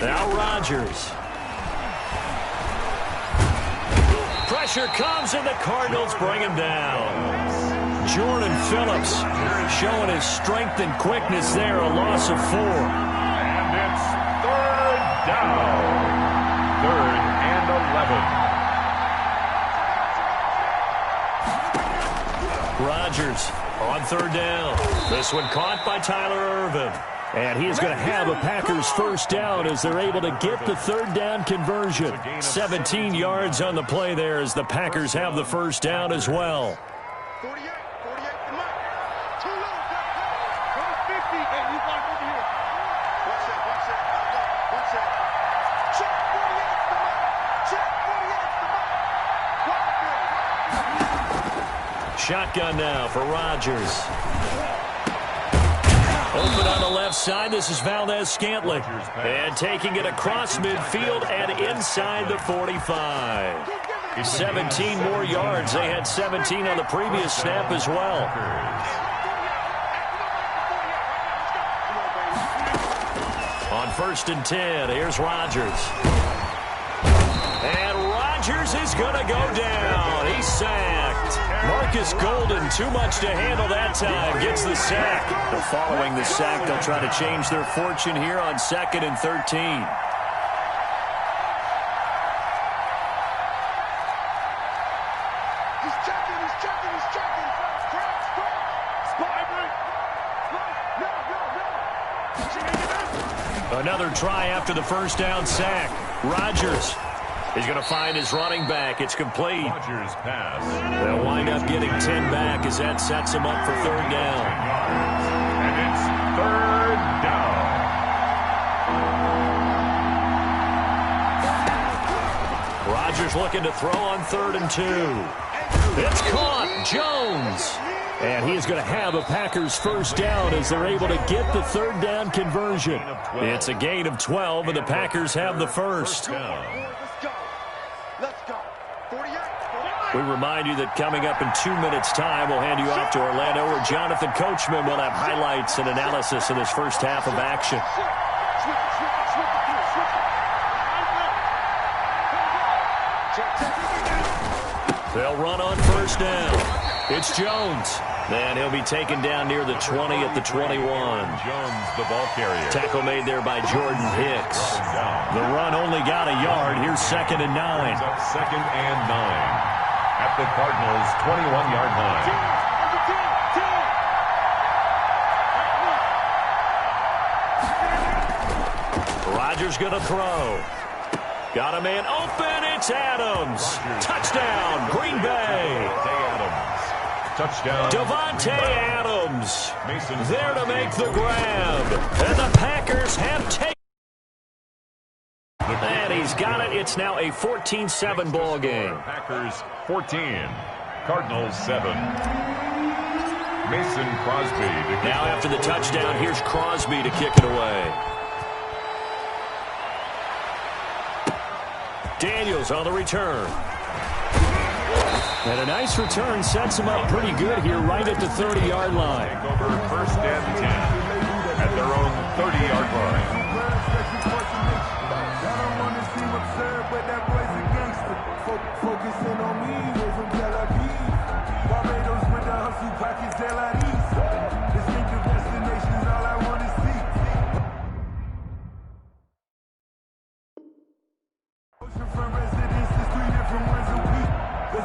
Now Rodgers. Pressure comes, and the Cardinals bring him down. Jordan Phillips showing his strength and quickness there, a loss of 4. And it's 3rd down. 3rd and 11. Rodgers on 3rd down. This one caught by Tyler Ervin. And he is going to have a Packers first down as they're able to get the 3rd down conversion. 17 yards on the play there as the Packers have the first down as well. 48, come on. Too low, number 50, and you got over here. One sec. Check 48, come on. Check 48, come on. Shotgun now for Rodgers. Open on the left side. This is Valdez-Scantling. And taking it across midfield and inside the 45. 17 more yards. They had 17 on the previous snap as well. On 1st and 10, here's Rodgers. And Rodgers is going to go down. He's sacked. Marcus Golden, too much to handle that time, gets the sack. Following the sack, they'll try to change their fortune here on 2nd and 13. He's checking. No. Another try after the first down sack. Rodgers is going to find his running back. It's complete. Rodgers pass. They'll wind up getting 10 back as that sets him up for 3rd down. And it's 3rd down. Rodgers looking to throw on 3rd and 2. It's caught. Jones. And he is going to have a Packers first down as they're able to get the 3rd down conversion. It's a gain of 12, and the Packers have the first. Let's go. 48. We remind you that coming up in 2 minutes' time, we'll hand you off to Orlando, where Jonathan Coachman will have highlights and analysis of this first half of action. They'll run on first down. It's Jones. And he'll be taken down near the 20 at the 21. Jones, the ball carrier. Tackle made there by Jordan Hicks. The run only got a yard. Here's 2nd and 9. Up 2nd and 9 at the Cardinals' 21-yard line. Rodgers going to throw. Got a man open. It's Adams. Touchdown, Green Bay. Touchdown. Devontae Adams there to make the grab. And the Packers have taken. And he's got it. It's now a 14-7 ball game. Packers 14, Cardinals 7. Mason Crosby. Now after the touchdown, here's Crosby to kick it away. Daniels on the return. And a nice return sets him up pretty good here right at the 30-yard line. Take over 1st and 10 at their own 30-yard line.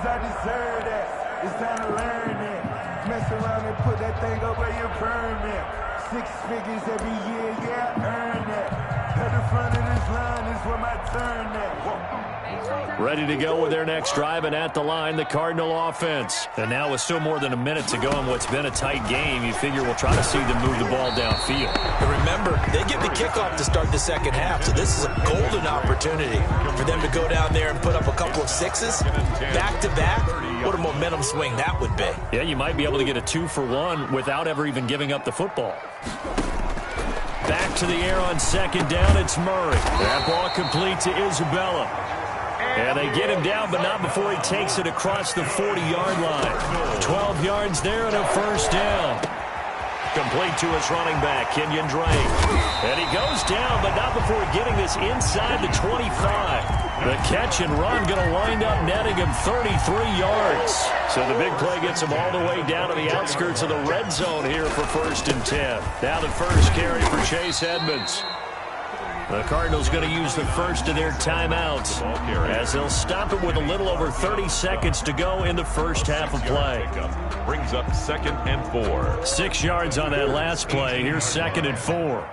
I deserve that. It's time to learn that. Mess around and put that thing over your permit. 6 figures every year, yeah, earn that. At the front of this line is where my turn at. Ready to go with their next drive, and at the line, the Cardinal offense. And now with still more than a minute to go in what's been a tight game, you figure we'll try to see them move the ball downfield. And remember, they get the kickoff to start the second half, so this is a golden opportunity for them to go down there and put up a couple of sixes back-to-back. What a momentum swing that would be. Yeah, you might be able to get a 2-for-1 without ever even giving up the football. Back to the air on second down, it's Murray. That ball complete to Isabella. And they get him down, but not before he takes it across the 40-yard line. 12 yards there and a first down. Complete to his running back, Kenyon Drake. And he goes down, but not before getting this inside the 25. The catch and run going to wind up netting him 33 yards. So the big play gets him all the way down to the outskirts of the red zone here for 1st and 10. Now the first carry for Chase Edmonds. The Cardinals going to use the first of their timeouts as they'll stop it with a little over 30 seconds to go in the first half of play. Brings up 2nd and 4. 6 yards on that last play. Here's 2nd and 4.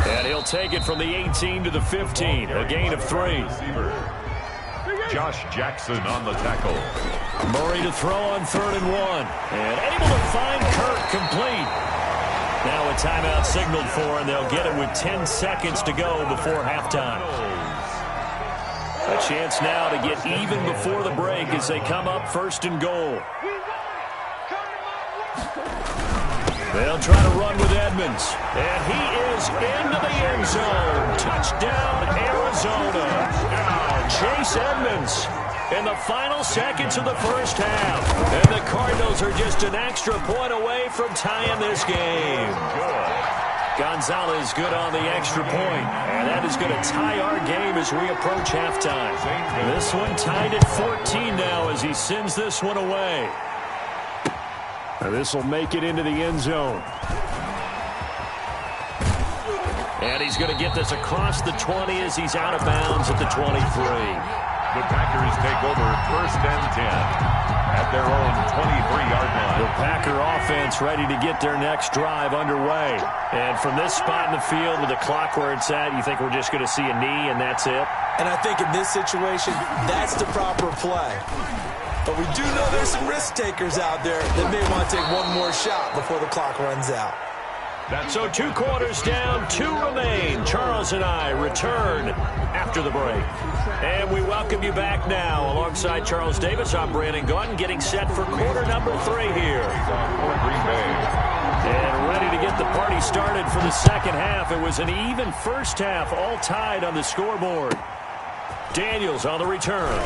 And he'll take it from the 18 to the 15. A gain of 3. Josh Jackson on the tackle. Murray to throw on 3rd and 1. And able to find Kirk complete. Now a timeout signaled for, and they'll get it with 10 seconds to go before halftime. A chance now to get even before the break as they come up 1st and goal. They'll try to run with Edmonds. And he is into the end zone. Touchdown, Arizona. Chase Edmonds in the final seconds of the first half. And the Cardinals are just an extra point away from tying this game. Gonzalez good on the extra point. And that is going to tie our game as we approach halftime. This one tied at 14 now as he sends this one away. And this will make it into the end zone. And he's going to get this across the 20 as he's out of bounds at the 23. The Packers take over 1st and 10 at their own 23-yard line. The Packer offense ready to get their next drive underway. And from this spot in the field with the clock where it's at, you think we're just going to see a knee and that's it? And I think in this situation, that's the proper play. But we do know there's some risk takers out there that may want to take one more shot before the clock runs out. So 2 quarters down, 2 remain. Charles and I return after the break. And we welcome you back now. Alongside Charles Davis, I'm Brandon Gaunt, getting set for quarter number 3 here. And ready to get the party started for the second half. It was an even first half, all tied on the scoreboard. Daniels on the return.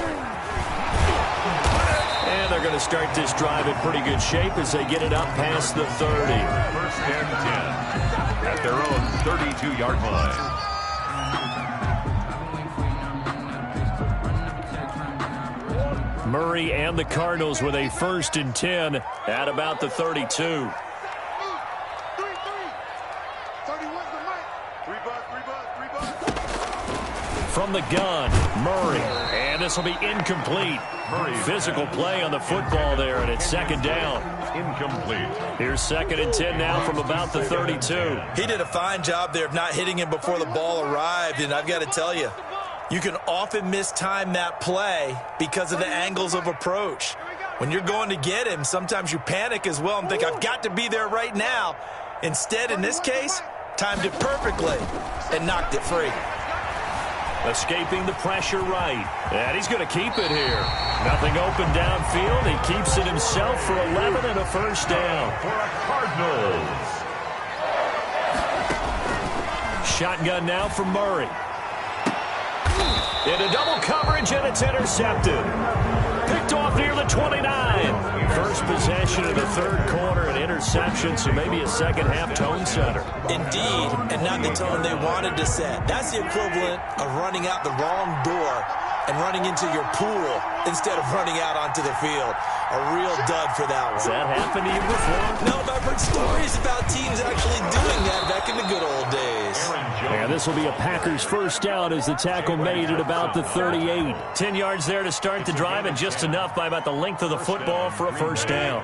And they're going to start this drive in pretty good shape as they get it up past the 30. 1st and 10 at their own 32-yard line. Murray and the Cardinals with a 1st and 10 at about the 32. From the gun, Murray. And this will be incomplete. Physical play on the football there, and it's 2nd down. Incomplete. Here's 2nd and 10 now from about the 32. He did a fine job there of not hitting him before the ball arrived, and I've got to tell you, you can often mistime that play because of the angles of approach. When you're going to get him, sometimes you panic as well and think, I've got to be there right now. Instead, in this case, timed it perfectly and knocked it free. Escaping the pressure right. And he's going to keep it here. Nothing open downfield. He keeps it himself for 11 and a first down. For a Cardinals. Shotgun now for Murray. Into double coverage, and it's intercepted. Picked off near the 29. First possession of the 3rd quarter, an interception, so maybe a second half tone setter. Indeed, and not the tone they wanted to set. That's the equivalent of running out the wrong door and running into your pool instead of running out onto the field. A real dud for that one. Has that happened to you before? No, but I've heard stories about teams actually doing that back in the good old days. And And this will be a Packers first down as the tackle made at about the 38. 10 yards there to start the drive, and just enough by about the length of the football for a first down.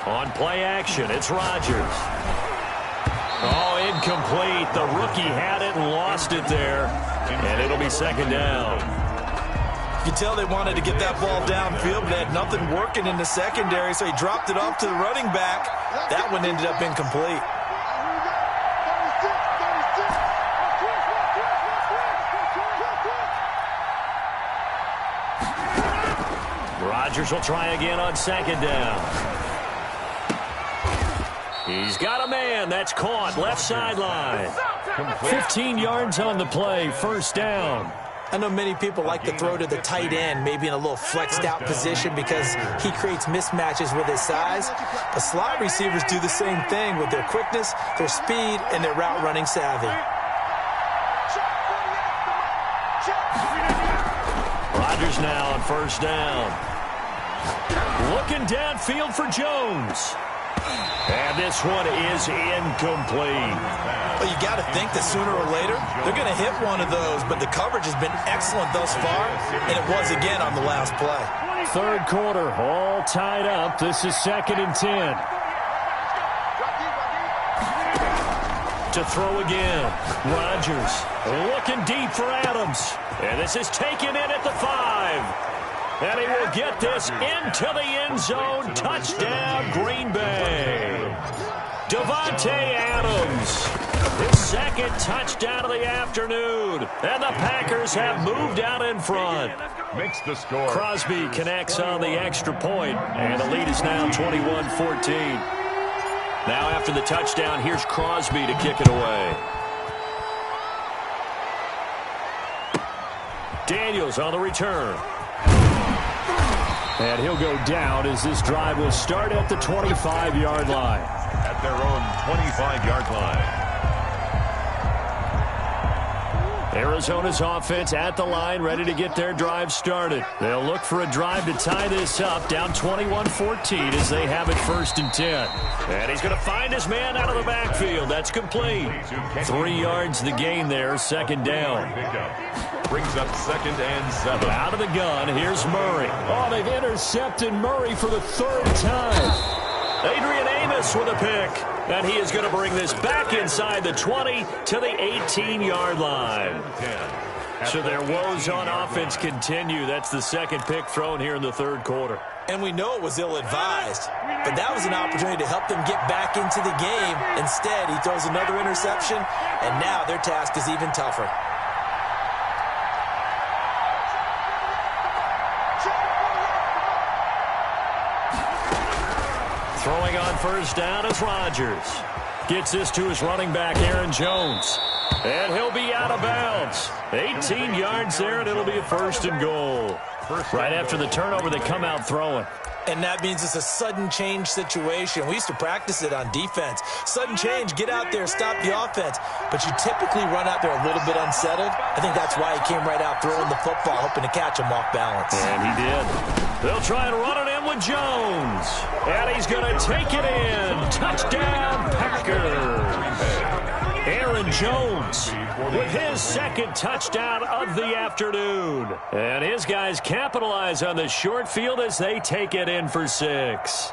On play action, it's Rodgers. Oh, incomplete. The rookie had it and lost it there. And it'll be second down. You can tell they wanted to get that ball downfield, but they had nothing working in the secondary, so he dropped it off to the running back. That one ended up incomplete. Rodgers will try again on second down. He's got a man. That's caught. Left sideline. 15 yards on the play. First down. I know many people like to throw to the tight end, maybe in a little flexed out position because he creates mismatches with his size. But slot receivers do the same thing with their quickness, their speed, and their route running savvy. Rodgers now on first down. Looking downfield for Jones. And this one is incomplete. Well, you got to think that sooner or later they're going to hit one of those, but the coverage has been excellent thus far, and it was again on the last play. Third quarter, all tied up. This is 2nd and 10. To throw again, Rodgers looking deep for Adams. And this is taken in at the 5. And he will get this into the end zone. Touchdown, Green Bay. Davante Adams, his second touchdown of the afternoon. And the Packers have moved out in front. Makes the score. Crosby connects on the extra point, and the lead is now 21-14. Now after the touchdown, here's Crosby to kick it away. Daniels on the return. And he'll go down as this drive will start at the 25-yard line. At their own 25-yard line. Arizona's offense at the line, ready to get their drive started. They'll look for a drive to tie this up, down 21-14 as they have it 1st and 10. And he's going to find his man out of the backfield. That's complete. 3 yards the gain there, second down. Brings up 2nd and 7. Out of the gun, here's Murray. Oh, they've intercepted Murray for the 3rd time. Adrian Amos with a pick. And he is going to bring this back inside the 20 to the 18-yard line. So their woes on offense continue. That's the second pick thrown here in the third quarter. And we know it was ill-advised, but that was an opportunity to help them get back into the game. Instead, he throws another interception, and now their task is even tougher. Throwing on first down is Rodgers. Gets this to his running back, Aaron Jones. And he'll be out of bounds. 18 yards there, and it'll be a 1st and goal. Right after the turnover, they come out throwing. And that means it's a sudden change situation. We used to practice it on defense. Sudden change, get out there, stop the offense. But you typically run out there a little bit unsettled. I think that's why he came right out throwing the football, hoping to catch him off balance. And he did. They'll try and run it in with Jones. And he's going to take it in. Touchdown, Packers. Aaron Jones with his second touchdown of the afternoon. And his guys capitalize on the short field as they take it in for 6.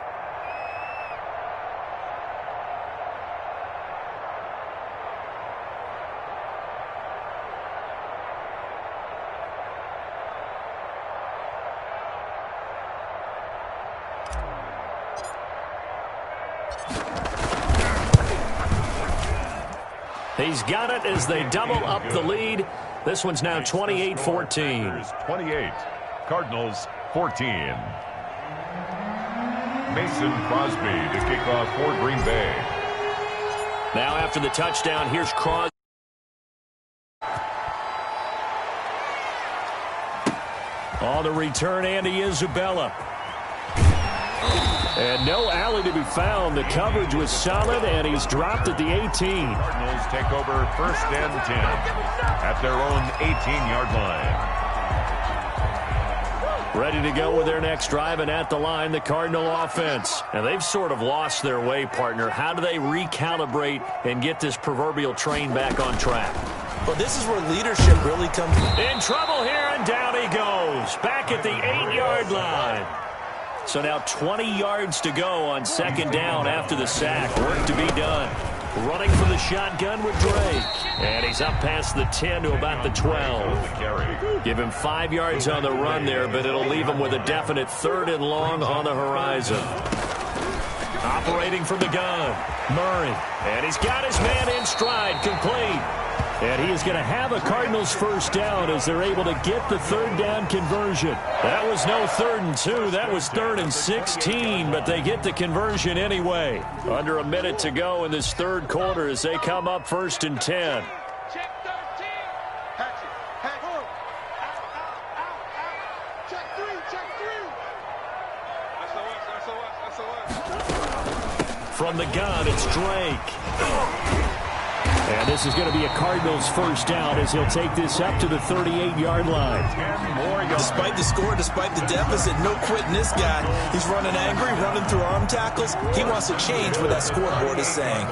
He's got it as they double up the lead. This one's now 28-14. 28. Cardinals 14. Mason Crosby to kick off for Green Bay. Now after the touchdown, here's Crosby. On the return, Andy Isabella. And no alley to be found. The coverage was solid, and he's dropped at the 18. Cardinals take over 1st and 10 at their own 18-yard line. Ready to go with their next drive, and at the line, the Cardinal offense. And they've sort of lost their way, partner. How do they recalibrate and get this proverbial train back on track? Well, this is where leadership really comes in trouble here, and down he goes. Back at the 8-yard line. So now 20 yards to go on 2nd down after the sack. Work to be done. Running from the shotgun with Drake. And he's up past the 10 to about the 12. Give him 5 yards on the run there, but it'll leave him with a definite 3rd and long on the horizon. Operating from the gun, Murray. And he's got his man in stride, complete. And he is going to have a Cardinals 1st down as they're able to get the 3rd down conversion. That was no 3rd and 2. That was 3rd and 16, but they get the conversion anyway. Under a minute to go in this 3rd quarter as they come up 1st and 10. From the gun, it's Drake. And this is going to be a Cardinals 1st down as he'll take this up to the 38-yard line. Despite the score, despite the deficit, no quitting this guy. He's running angry, running through arm tackles. He wants to change what that scoreboard is saying.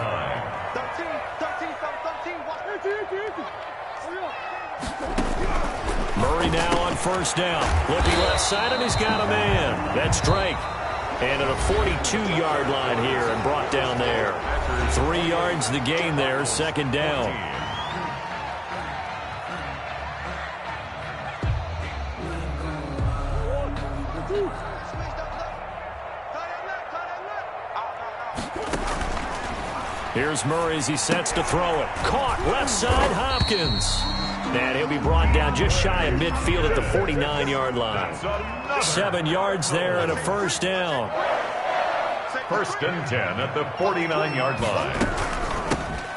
Murray now on 1st down. Flipping left side, and he's got a man. That's Drake. And at a 42-yard line here and brought down there. 3 yards the gain there, 2nd down. Here's Murray as he sets to throw it. Caught left side, Hopkins. And he'll be brought down just shy of midfield at the 49-yard line. 7 yards there and a 1st down. 1st and 10 at the 49-yard line.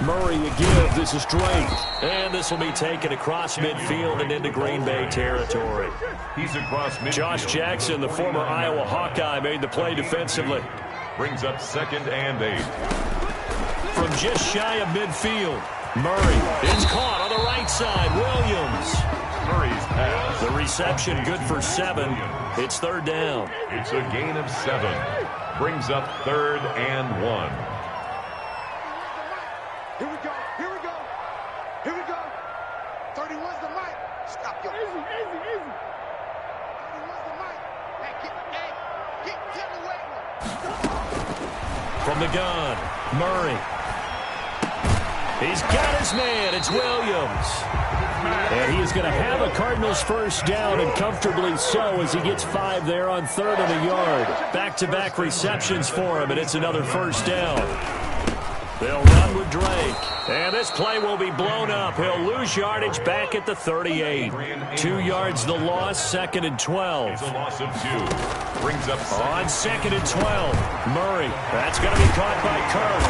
Murray a give. This is Drake. And this will be taken across midfield and into Green Bay territory. He's across midfield. Josh Jackson, the former Iowa Hawkeye, made the play defensively. Brings up 2nd and 8. From just shy of midfield. Murray, it's caught on the right side. Williams. Murray's pass. The reception good for 7. It's 3rd down. It's a gain of 7. Brings up 3rd and 1. Here we go. Here we go. Here we go. 31's the mic. Stop your easy. 31's the mic. Hey, get the way. From the gun, Murray. He's got his man. It's Williams. And he is going to have a Cardinals 1st down, and comfortably so, as he gets 5 there on 3rd and a yard. Back-to-back receptions for him, and it's another 1st down. They'll run with Drake. And this play will be blown up. He'll lose yardage back at the 38. 2 yards the loss, 2nd and 12. It's a loss of 2. Brings up on 2nd and 12. Murray. That's going to be caught by Kirk.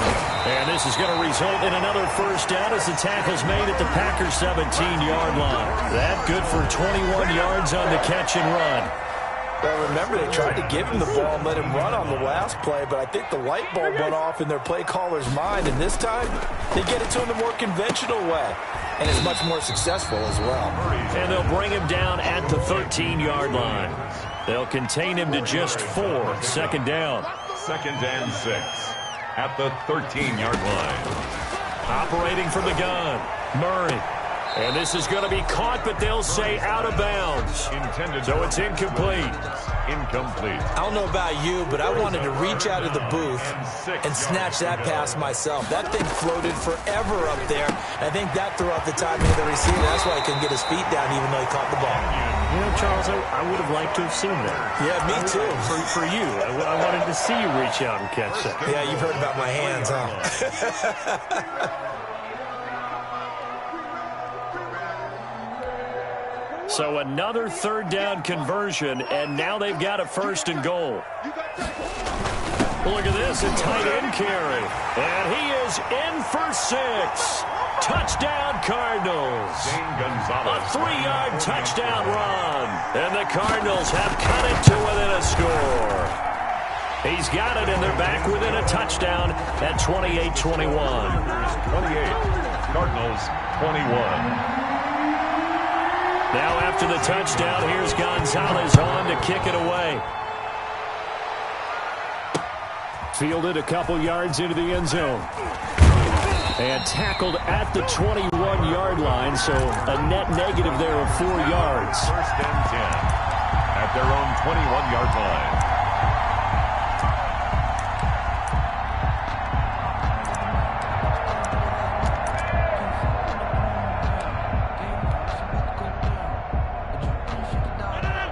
And this is going to result in another 1st down as the tackle's made at the Packers 17-yard line. That good for 21 yards on the catch and run. Well, remember, they tried to give him the ball and let him run on the last play, but I think the light bulb went off in their play caller's mind, and this time they get it to him the more conventional way, and it's much more successful as well. And they'll bring him down at the 13-yard line. They'll contain him to just 4. 2nd down. 2nd and 6 at the 13-yard line. Operating from the gun, Murray. And this is going to be caught, but they'll say out of bounds. So it's incomplete. Incomplete. I don't know about you, but I wanted to reach out of the booth and snatch that pass myself. That thing floated forever up there. I think that threw off the timing of the receiver. That's why he couldn't get his feet down even though he caught the ball. You know, Charles, I would have liked to have seen that. Yeah, me too. For you. I wanted to see you reach out and catch that. Yeah, you've heard about my hands, huh? So another 3rd down conversion, and now they've got a 1st and goal. Look at this, a tight end carry. And he is in for 6. Touchdown, Cardinals. A 3-yard touchdown run. And the Cardinals have cut it to within a score. He's got it, and they're back within a touchdown at 28-21. 28, Cardinals 21. Now after the touchdown, here's Gonzalez on to kick it away. Fielded a couple yards into the end zone. And tackled at the 21-yard line, so a net negative there of 4 yards. First and 10 at their own 21-yard line.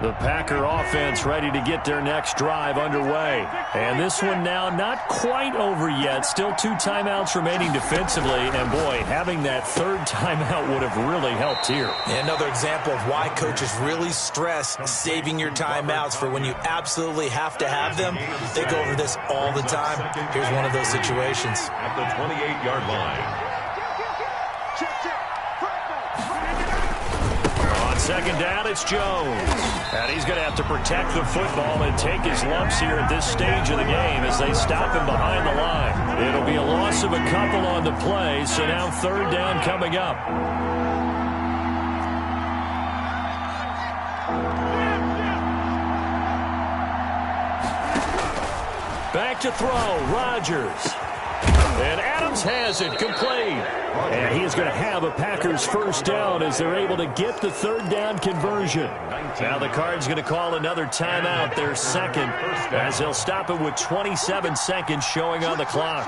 The Packer offense ready to get their next drive underway. And this one now not quite over yet. Still 2 timeouts remaining defensively. And, boy, having that third timeout would have really helped here. Another example of why coaches really stress saving your timeouts for when you absolutely have to have them. They go over this all the time. Here's one of those situations. At the 28-yard line. Second down, it's Jones. And he's going to have to protect the football and take his lumps here at this stage of the game as they stop him behind the line. It'll be a loss of a couple on the play, so now third down coming up. Back to throw, Rodgers. And Adams has it, complete. And he is going to have a Packers first down as they're able to get the third down conversion. Now the Cards going to call another timeout, their second, as they'll stop it with 27 seconds showing on the clock.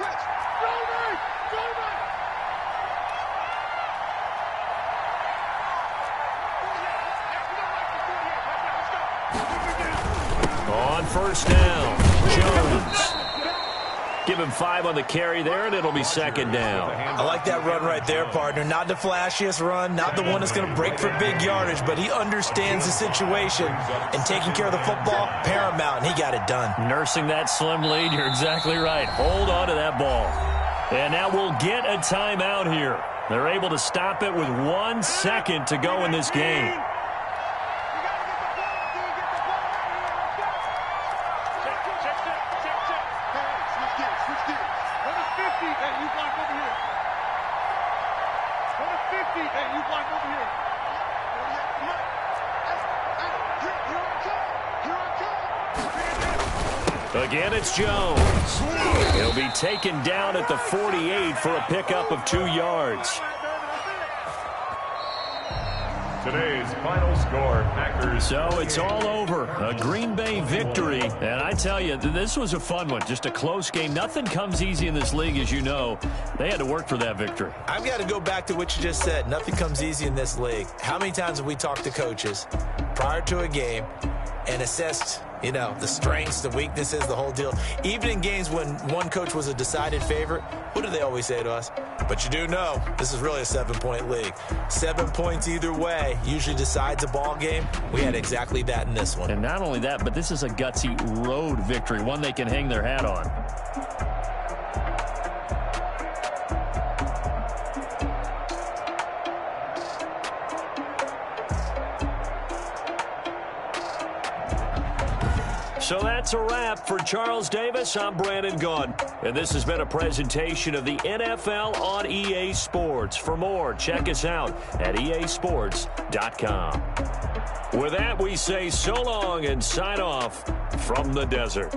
On first down, Jones. Give him 5 on the carry there, and it'll be second down. I like that run right there, partner. Not the flashiest run, not the one that's going to break for big yardage, but he understands the situation, and taking care of the football, paramount, and he got it done. Nursing that slim lead, you're exactly right. Hold on to that ball. And now we'll get a timeout here. They're able to stop it with 1 second to go in this game. Again, it's Jones. He'll be taken down at the 48 for a pickup of 2 yards. Today's final score, Packers. So it's all over. A Green Bay victory. And I tell you, this was a fun one. Just a close game. Nothing comes easy in this league, as you know. They had to work for that victory. I've got to go back to what you just said. Nothing comes easy in this league. How many times have we talked to coaches prior to a game and assessed, you know, the strengths, the weaknesses, the whole deal? Even in games when one coach was a decided favorite, what do they always say to us? But you do know this is really a 7-point league. 7 points either way usually decides a ball game. We had exactly that in this one. And not only that, but this is a gutsy road victory, one they can hang their hat on. So that's a wrap for Charles Davis. I'm Brandon Gunn. And this has been a presentation of the NFL on EA Sports. For more, check us out at easports.com. With that, we say so long and sign off from the desert.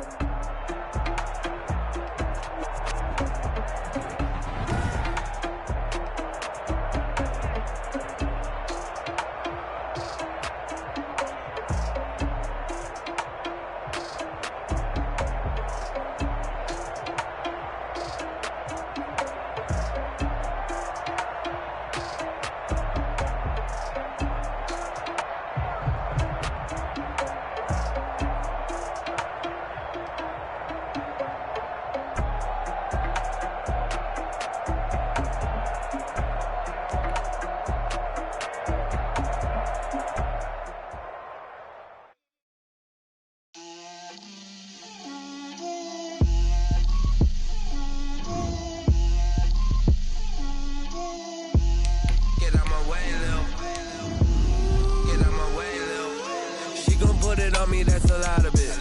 That's a lot of it.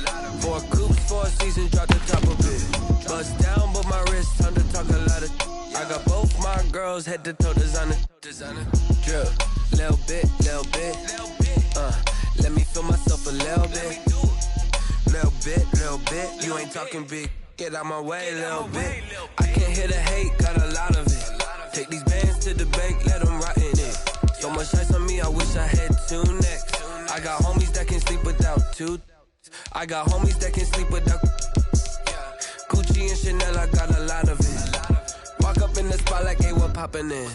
4 coops, 4 seasons, dropped the girls head to toe designer. Drip, little bit. Let me feel myself a little bit. Little bit. You ain't talking big. Get out my way, little bit. I can't hear the hate, got a lot of it. Take these bands to the bank, let them rot in it. So much ice on me, I wish I had 2 necks. I got homies that can sleep without 2. I got homies that can sleep without Gucci and Chanel, I got a lot of it. Walk up in the spot like, hey, what poppin' in?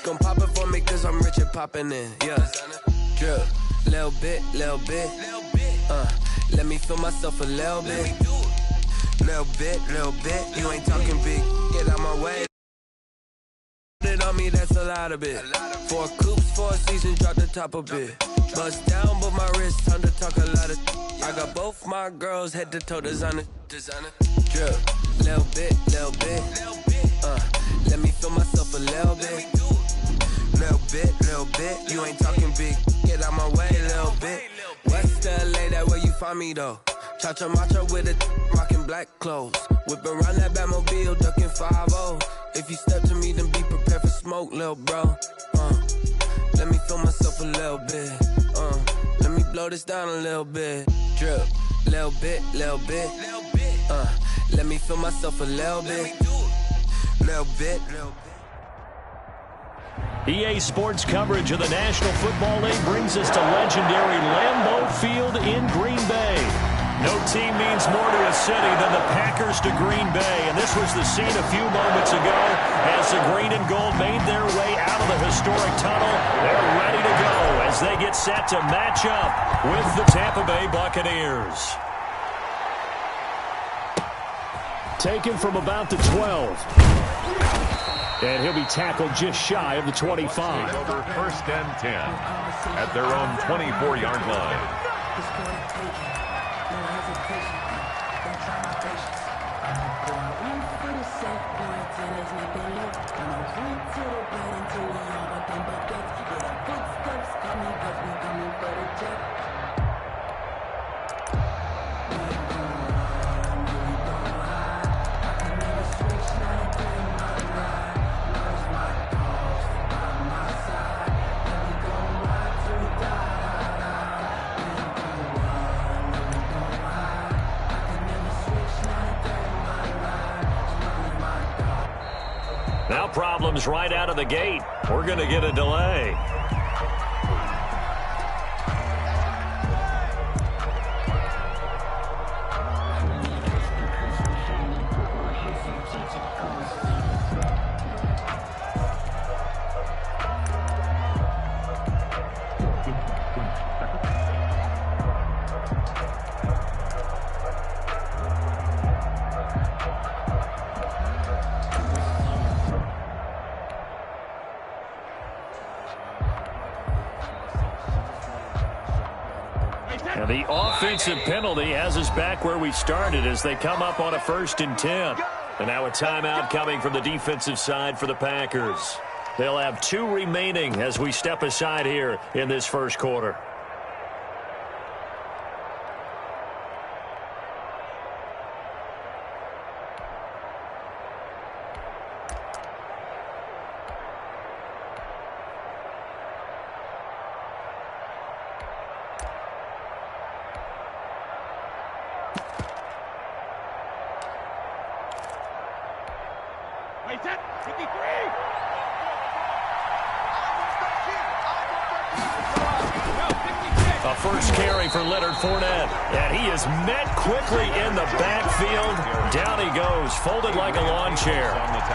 Gon' pop it for me cause I'm rich and poppin' in, yeah. Drip, little bit. Let me feel myself a little bit. Little bit. You ain't talking big, get out my way. Put it on me, that's a lot of it. 4 coops, 4 seasons, drop the top a bit. Bust down, but my wrist, time to talk a lot of. I got both my girls head to toe designer. Drip, little bit. Let me feel myself a little bit. Little bit. You ain't talking big, get out my way, little bit. West LA, that where you find me though. Cha-cha matcha with a rockin' black clothes. Whip around that Batmobile, ducking 5-0. If you step to me, then be prepared for smoke, little bro. Let me feel myself a little bit. Let me blow this down a little bit. Drip, little bit. Let me feel myself a little bit. Little bit. EA Sports coverage of the National Football League brings us to legendary Lambeau Field in Green Bay. No team means more to a city than the Packers to Green Bay, and this was the scene a few moments ago as the green and gold made their way out of the historic tunnel. They're ready to go as they get set to match up with the Tampa Bay Buccaneers. Taken from about the 12. And he'll be tackled just shy of the 25. Over 1st and 10 at their own 24-yard line. Now problems right out of the gate. We're going to get a delay. And the offensive penalty has us back where we started as they come up on a 1st and 10. And now a timeout coming from the defensive side for the Packers. They'll have 2 remaining as we step aside here in this first quarter. A first carry for Leonard Fournette. And he is met quickly in the backfield. Down he goes, folded like a lawn chair.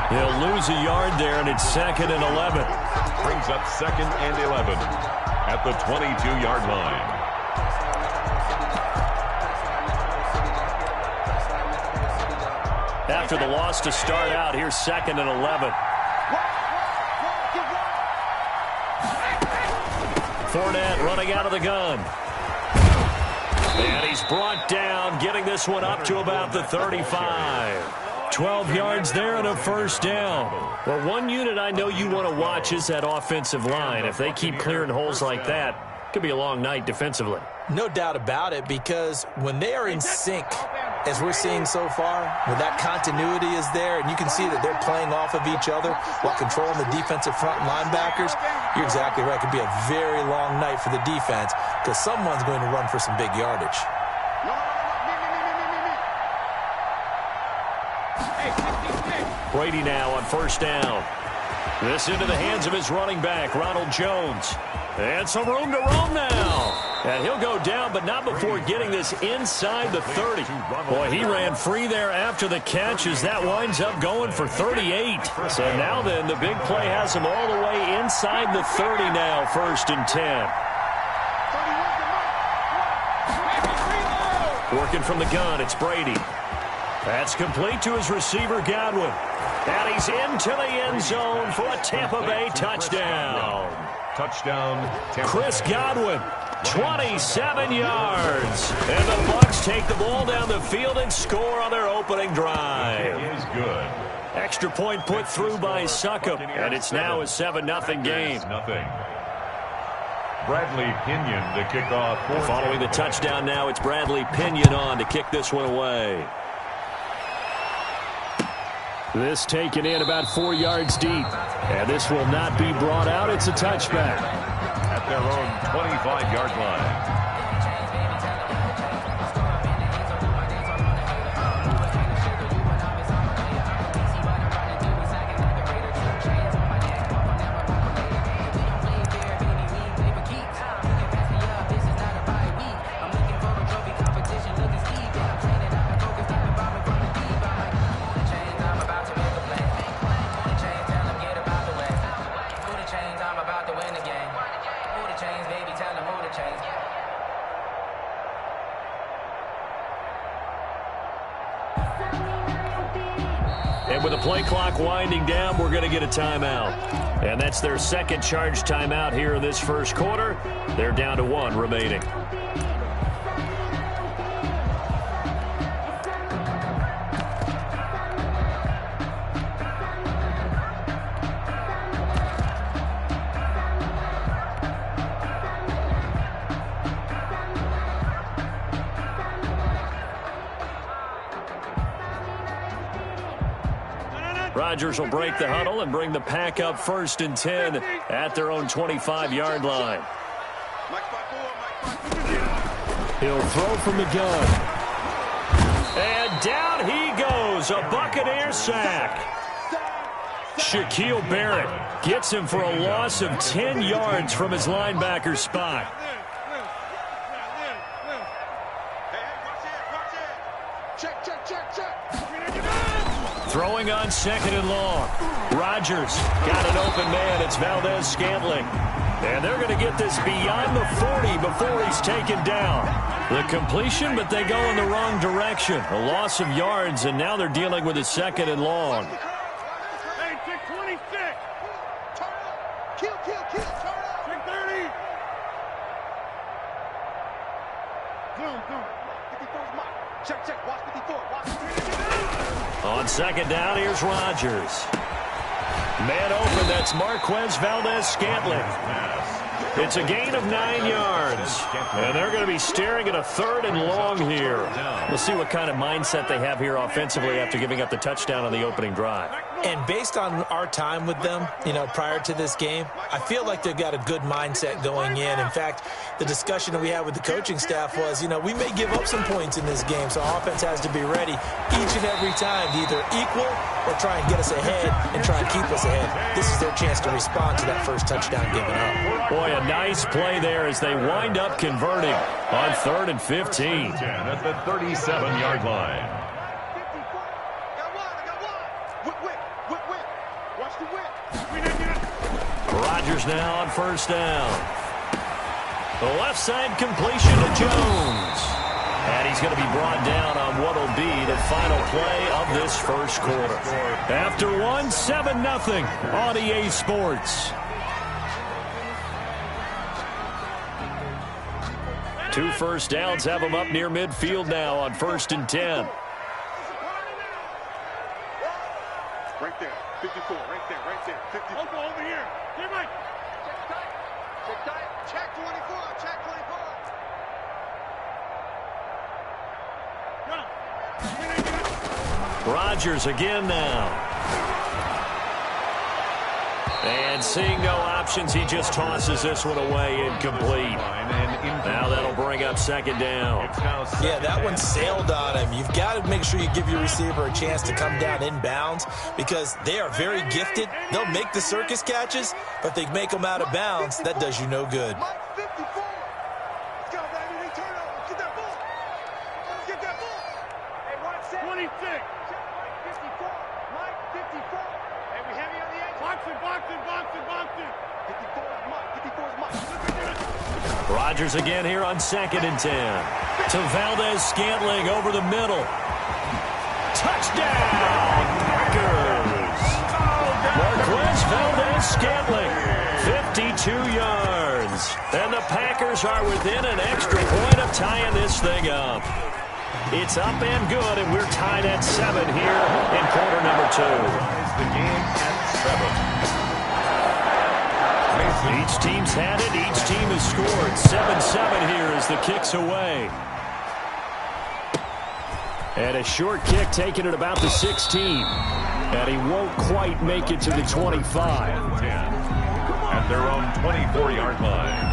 He'll lose a yard there, and it's 2nd and 11. Brings up 2nd and 11 at the 22-yard line. After the loss to start out, here's 2nd and 11. Fournette running out of the gun. And he's brought down, getting this one up to about the 35. 12 yards there and a first down. Well, one unit I know you want to watch is that offensive line. If they keep clearing holes like that, it could be a long night defensively. No doubt about it, because when they are in sync, as we're seeing so far, when that continuity is there and you can see that they're playing off of each other while controlling the defensive front linebackers, you're exactly right. It could be a very long night for the defense because someone's going to run for some big yardage. Brady now on first down. This into the hands of his running back, Ronald Jones. And some room to roam now. And he'll go down, but not before getting this inside the 30. Boy, he ran free there after the catch as that winds up going for 38. So now then, the big play has him all the way inside the 30 now, 1st and 10. Working from the gun, it's Brady. That's complete to his receiver, Godwin. And he's into the end zone for a Tampa Bay touchdown. Touchdown, Tampa Chris Godwin, 27 yards. And the Bucs take the ball down the field and score on their opening drive. It is good. Extra point put through by Succop, and it's now a 7-0 game. Bradley Pinion to kick off. Following the touchdown now, it's Bradley Pinion on to kick this one away. This taken in about 4 yards deep. And this will not be brought out. It's a touchback. At their own 25-yard line. And with the play clock winding down, we're going to get a timeout. And that's their second charge timeout here in this first quarter. They're down to 1 remaining. Rodgers will break the huddle and bring the pack up 1st and 10 at their own 25-yard line. He'll throw from the gun. And down he goes, a Buccaneer sack. Shaquille Barrett gets him for a loss of 10 yards from his linebacker spot. Throwing on 2nd and long. Rodgers got an open man. It's Valdez-Scantling. And they're going to get this beyond the 40 before he's taken down. The completion, but they go in the wrong direction. A loss of yards, and now they're dealing with a 2nd and long. Hey, 626. Turn up. Kill. Turn up. 630. Zoom. 54's mine. Check. Watch 54. Watch 54. On 2nd down, here's Rodgers. Man open, that's Marquez Valdez-Scantling. It's a gain of 9 yards. And they're going to be staring at a 3rd and long here. We'll see what kind of mindset they have here offensively after giving up the touchdown on the opening drive. And based on our time with them, prior to this game, I feel like they've got a good mindset going in. In fact, the discussion that we had with the coaching staff was, we may give up some points in this game, so our offense has to be ready each and every time to either equal or try and get us ahead and try and keep us ahead. This is their chance to respond to that first touchdown given up. Boy, a nice play there as they wind up converting on 3rd and 15. At the 37-yard line. Rodgers now on 1st down. The left side completion to Jones. And he's going to be brought down on what will be the final play of this first quarter. After 7-0 on EA Sports. 2 first downs have them up near midfield now on 1st and 10. Right there, 54, right there, 54. Over here. Here, Mike. Check 24, check 24. Rodgers again now. And seeing no options, he just tosses this one away incomplete. Now that'll bring up second down. Yeah, that one sailed on him. You've got to make sure you give your receiver a chance to come down inbounds because they are very gifted. They'll make the circus catches, but if they make them out of bounds, that does you no good. Rodgers again here on 2nd and 10. To Valdez-Scantling over the middle. Touchdown, Packers! Marquez Valdez-Scantling, 52 yards. And the Packers are within an extra point of tying this thing up. It's up and good, and we're tied at 7 here in quarter number 2. The game at 7. Each team's had it. Each team has scored. 7-7 here as the kick's away. And a short kick taken at about the 16. And he won't quite make it to the 25. 10 at their own 24-yard line.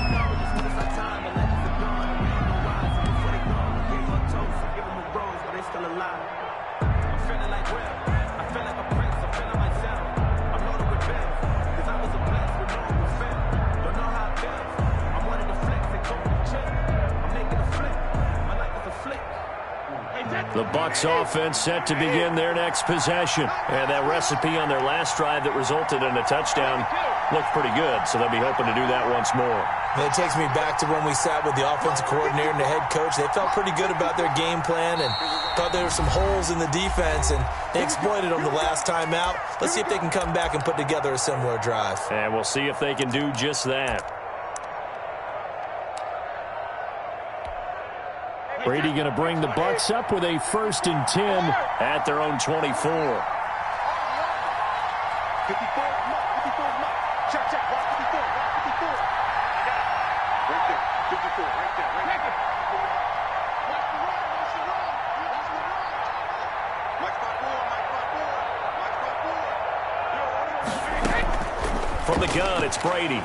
The Bucs offense set to begin their next possession. And that recipe on their last drive that resulted in a touchdown looked pretty good, so they'll be hoping to do that once more. And it takes me back to when we sat with the offensive coordinator and the head coach. They felt pretty good about their game plan and thought there were some holes in the defense, and they exploited them the last time out. Let's see if they can come back and put together a similar drive. And we'll see if they can do just that. Brady going to bring the Bucs up with a 1st and 10 at their own 24. 54, check, check, 54, 54. Right there, 54, right there, right there. Watch the run, watch the run, watch the run. Mike spot 4, Mike spot 4, Mike spot 4. From the gun, it's Brady.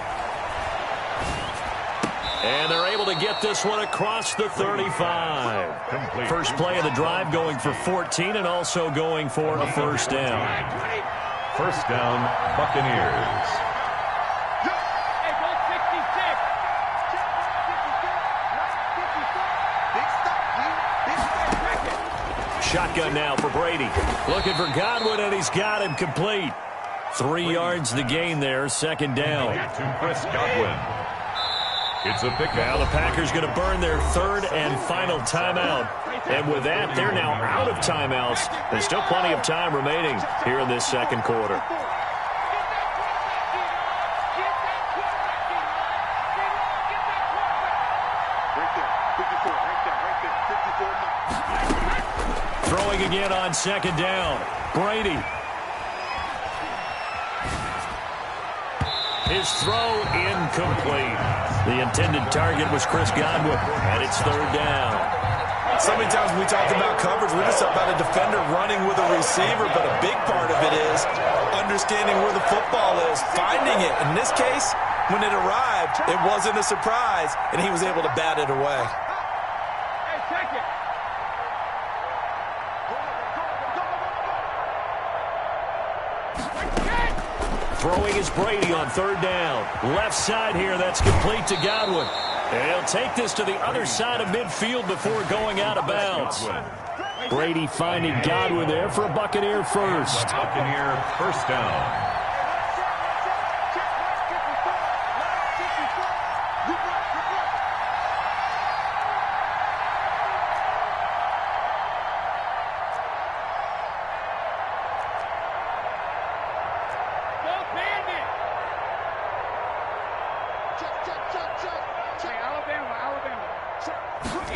And they're able to get this one across the 35. Complete. First play of the drive going for 14 and also going for a 1st down. 1st down, Buccaneers. Shotgun now for Brady. Looking for Godwin, and he's got him complete. 3 yards the gain there, 2nd down. To Chris Godwin. It's a pick. Now the Packers going to burn their 3rd and final timeout. And with that, they're now out of timeouts. There's still plenty of time remaining here in this 2nd quarter. Throwing again on 2nd down. Brady. His throw incomplete. The intended target was Chris Godwin, and it's 3rd down. So many times when we talk about coverage, we're just about a defender running with a receiver, but a big part of it is understanding where the football is, finding it. In this case, when it arrived, it wasn't a surprise, and he was able to bat it away. Throwing is Brady on 3rd down. Left side here, that's complete to Godwin. And he'll take this to the other side of midfield before going out of bounds. Brady finding Godwin there for a Buccaneer 1st. Buccaneer 1st down.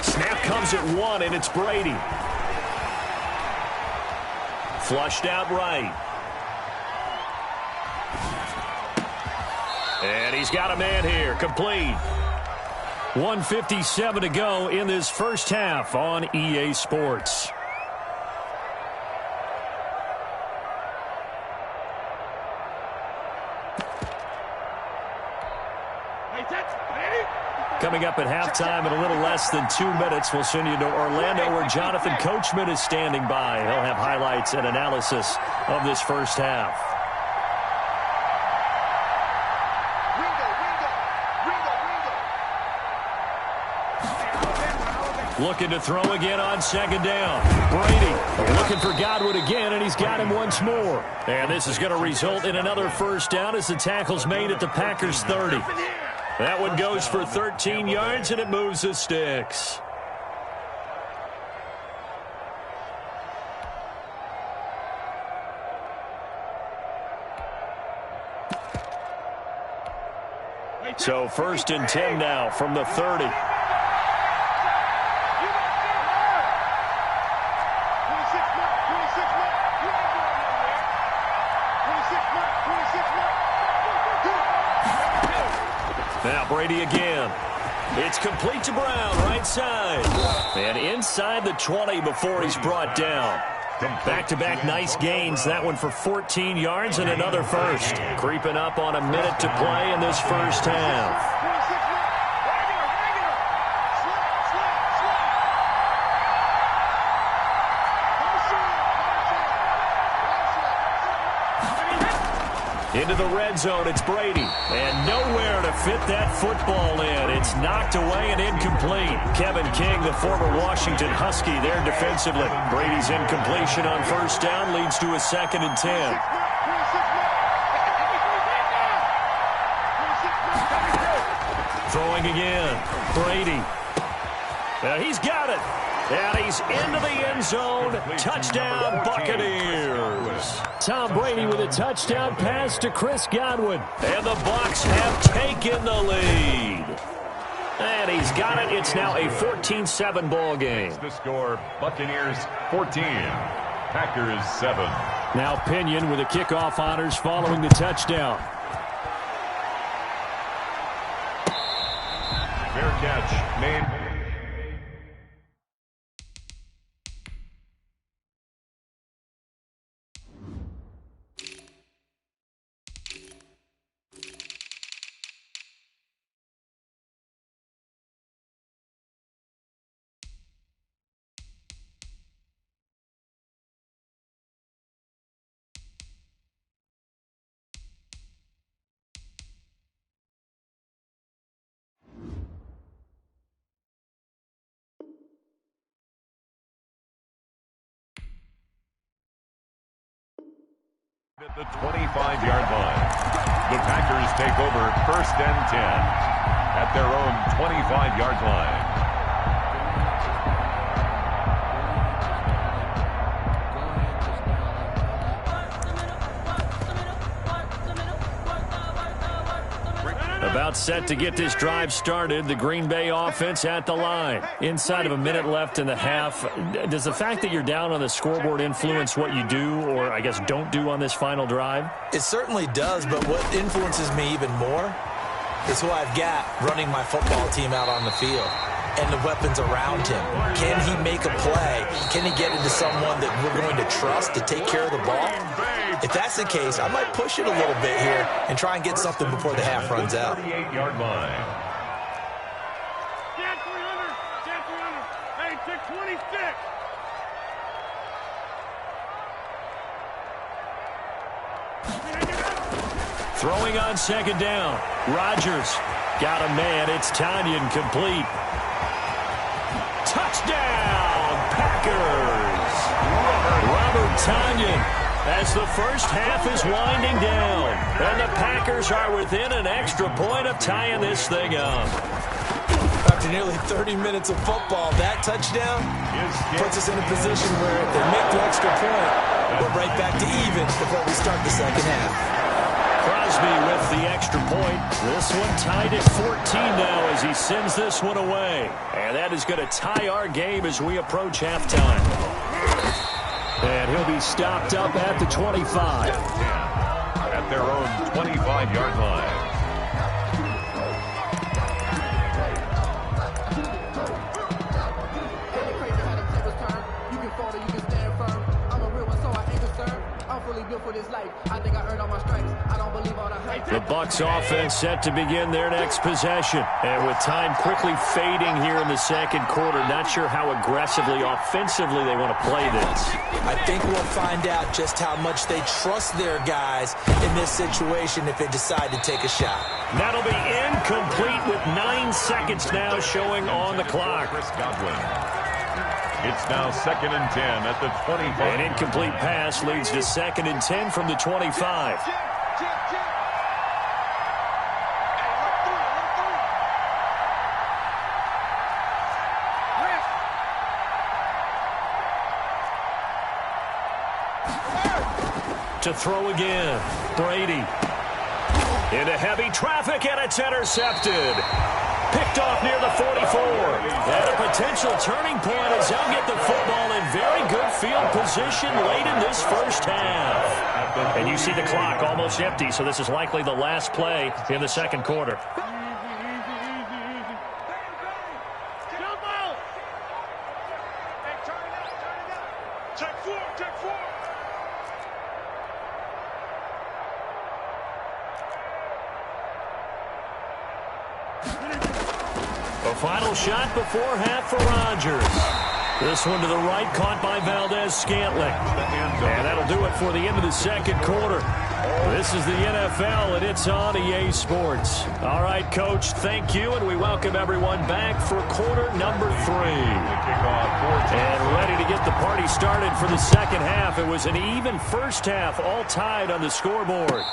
Snap comes at 1, and it's Brady. Flushed out right. And he's got a man here, complete. 1:57 to go in this 1st half on EA Sports. Coming up at halftime in a little less than 2 minutes, we'll send you to Orlando where Jonathan Coachman is standing by. He'll have highlights and analysis of this first half. Looking to throw again on second down. Brady looking for Godwin again, and he's got him once more. And this is going to result in another first down as the tackle's made at the Packers' 30. That one goes for 13 yards, and it moves the sticks. So 1st and 10 now from the 30. Now Brady again. It's complete to Brown, right side. And inside the 20 before he's brought down. Back-to-back nice gains. That one for 14 yards and another first. Creeping up on a minute to play in this first half. Into the red zone, it's Brady. And nowhere to fit that football in. It's knocked away and incomplete. Kevin King, the former Washington Husky, there defensively. Brady's incompletion on first down leads to a 2nd and 10. Throwing again. Brady. He's got it. And he's into the end zone. Touchdown, Buccaneers. Tom Brady with a touchdown pass to Chris Godwin. And the Bucs have taken the lead. And he's got it. It's now a 14-7 ball game. The score, Buccaneers 14, Packers 7. Now Pinion with the kickoff honors following the touchdown. Fair catch made. At the 25-yard line, the Packers take over 1st and 10 at their own 25-yard line. About set to get this drive started. The Green Bay offense at the line. Inside of a minute left in the half. Does the fact that you're down on the scoreboard influence what you do, or I guess don't do on this final drive? It certainly does, but what influences me even more is who I've got running my football team out on the field and the weapons around him. Can he make a play? Can he get into someone that we're going to trust to take care of the ball? If that's the case, I might push it a little bit here and try and get something before the half runs out. 38-yard line. Stand 300. Stand 300. Hey, take 26. Throwing on second down. Rodgers got a man. It's Tanyan complete. Touchdown, Packers. Robert Tanyan. As the first half is winding down, and the Packers are within an extra point of tying this thing up. After nearly 30 minutes of football, that touchdown puts us in a position where if they make the extra point, we're right back to even before we start the second half. Crosby with the extra point. This one tied at 14 now as he sends this one away. And that is going to tie our game as we approach halftime. And he'll be stopped up at the 25. At their own 25-yard line. You can fall or you can stand firm. I'm a real one, so I ain't concerned. I'm fully built for this life. I think I earned all my stripes. I don't believe all the hype. The Bucs offense set to begin their next possession. And with time quickly fading here in the second quarter, not sure how aggressively, offensively they want to play this. I think we'll find out just how much they trust their guys in this situation if they decide to take a shot. That'll be incomplete with 9 seconds now showing on the clock. Chris Godwin. It's now 2nd and 10 at the 25. An incomplete pass leads to 2nd and 10 from the 25. To throw again. Brady. Into heavy traffic, and it's intercepted. Picked off near the 44. And a potential turning point as he'll get the football in very good field position late in this first half. And you see the clock almost empty, so this is likely the last play in the second quarter. A final shot before half for Rodgers. This one to the right, caught by Valdez-Scantling. And that'll do it for the end of the second quarter. This is the NFL, and it's on EA Sports. All right, Coach, thank you, and we welcome everyone back for quarter number 3. And ready to get the party started for the second half. It was an even first half, all tied on the scoreboard.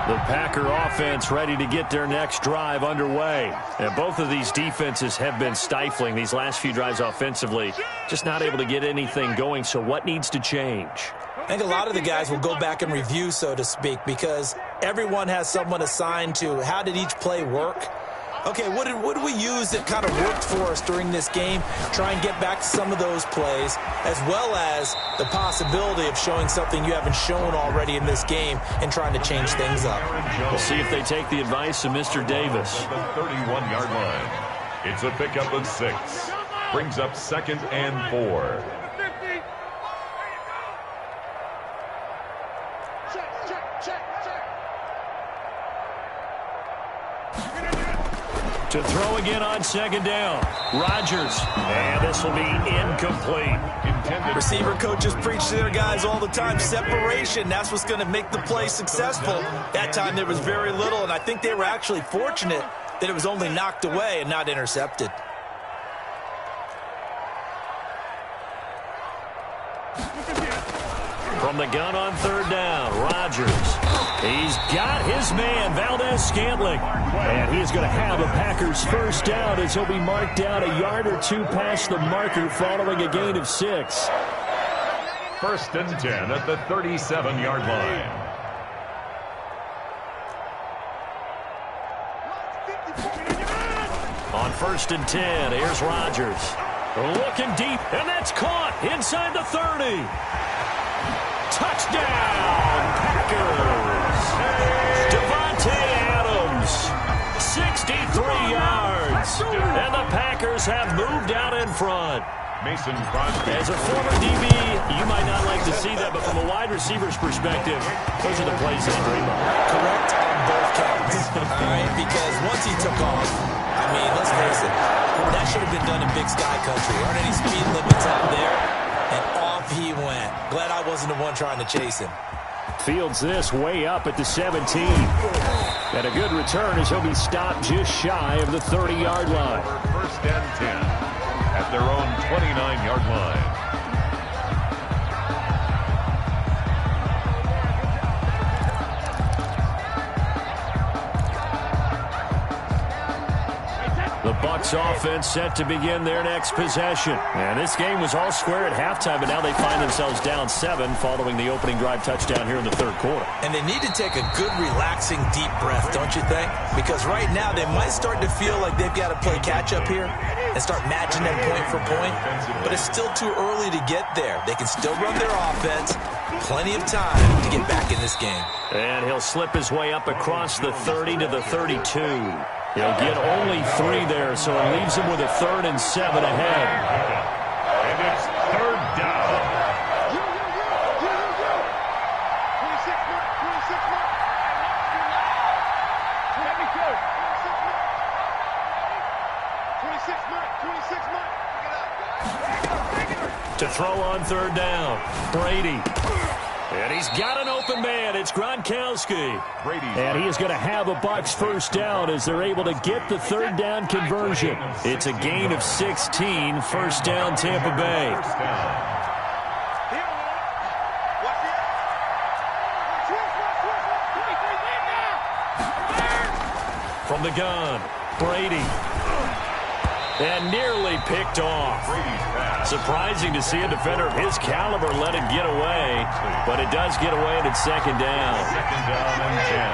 The Packer offense ready to get their next drive underway. And both of these defenses have been stifling these last few drives offensively. Just not able to get anything going, so what needs to change? I think a lot of the guys will go back and review, so to speak, because everyone has someone assigned to how did each play work. Okay, what did we use that kind of worked for us during this game? Try and get back to some of those plays, as well as the possibility of showing something you haven't shown already in this game and trying to change things up. We'll see if they take the advice of Mr. Davis. The 31-yard line. It's a pickup of 6. Brings up 2nd and 4. To throw again on 2nd down. Rodgers. And this will be incomplete. Receiver coaches preach to their guys all the time. Separation, that's what's going to make the play successful. That time there was very little, and I think they were actually fortunate that it was only knocked away and not intercepted. From the gun on 3rd down, Rodgers. He's got his man, Valdez-Scantling. And he is going to have a Packers first down as he'll be marked down a yard or 2 past the marker following a gain of 6. 1st and 10 at the 37-yard line. On 1st and 10, here's Rodgers. Looking deep, and that's caught inside the 30. Touchdown, Packers. Devontae Adams, 63 yards. And the Packers have moved out in front. Mason Crosby. As a former DB, you might not like to see that, but from a wide receiver's perspective, those are the plays they dream of. Correct on both counts. All right, because once he took off, I mean, let's face it, that should have been done in Big Sky Country. Aren't any speed limits out there? And off he went. Glad I wasn't the one trying to chase him. Fields this way up at the 17. And a good return as he'll be stopped just shy of the 30-yard line. 1st and 10 at their own 29-yard line. The Bucs offense set to begin their next possession. And this game was all square at halftime, but now they find themselves down 7 following the opening drive touchdown here in the 3rd quarter. And they need to take a good, relaxing, deep breath, don't you think? Because right now they might start to feel like they've got to play catch-up here and start matching them point for point. But it's still too early to get there. They can still run their offense. Plenty of time to get back in this game. And he'll slip his way up across the 30 to the 32. He'll get only 3 there, so it leaves him with a 3rd and 7 ahead. And it's 3rd down. 26 To throw on 3rd down, Brady. And he's got an open man. It's Gronkowski. And he is going to have a Bucs 1st down as they're able to get the 3rd down conversion. It's a gain of 16, 1st down Tampa Bay. From the gun, Brady. And nearly picked off. Surprising to see a defender of his caliber let it get away, but it does get away and it's 2nd down. 2nd down and 10.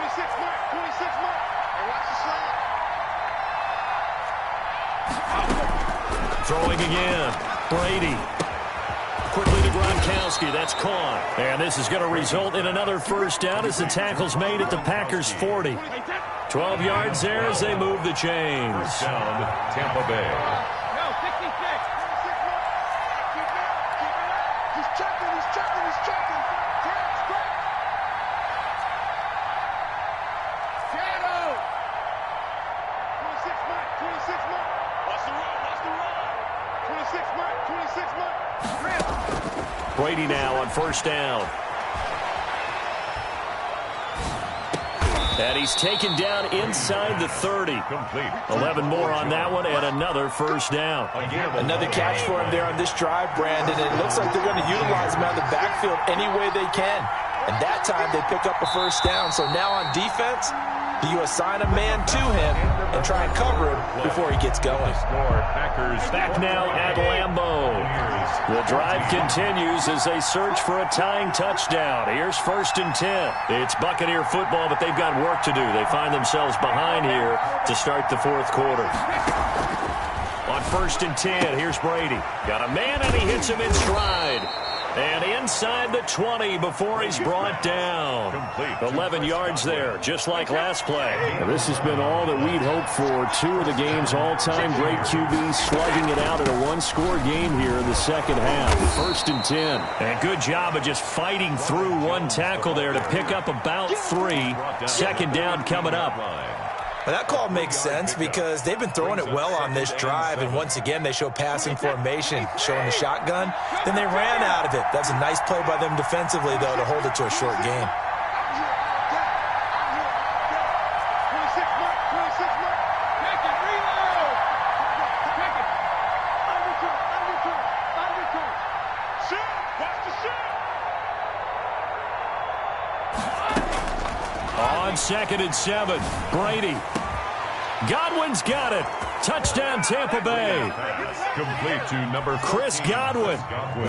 26 mark. Hey, watch the slide. Throwing again, Brady. Quickly to Gronkowski, that's caught. And this is going to result in another 1st down as the tackle's made at the Packers' 40. 12 yards there as they move the chains. 1st down, Tampa Bay. No, 66. He's checking. Shadow. 26 mark. Watch the run. 26 mark. Brady now on 1st down. And he's taken down inside the 30. Complete. 11 more on that one and another 1st down. Another catch for him there on this drive, Brandon. And it looks like they're going to utilize him out of the backfield any way they can. And that time they pick up a 1st down. So now on defense, you assign a man to him and try and cover him before he gets going. Packers back now at Lambeau. The drive continues as they search for a tying touchdown. Here's 1st and 10. It's Buccaneer football, but they've got work to do. They find themselves behind here to start the 4th quarter. On 1st and 10, here's Brady. Got a man and he hits him in stride. And inside the 20 before he's brought down. 11 yards there, just like last play. Now, this has been all that we'd hoped for. 2 of the game's all-time great QBs slugging it out in a 1-score game here in the 2nd half. 1st and 10. And good job of just fighting through 1 tackle there to pick up about 3. 2nd down coming up. Well, that call makes sense because they've been throwing it well on this drive, and once again they show passing formation, showing the shotgun. Then they ran out of it. That's a nice play by them defensively, though, to hold it to a short game. 26 mark. Take it, reload. Take it. Undercut. Shoot. Watch the shoot. On 2nd and 7, Brady. Godwin's got it. Touchdown, Tampa Bay. Complete to number 14. Chris Godwin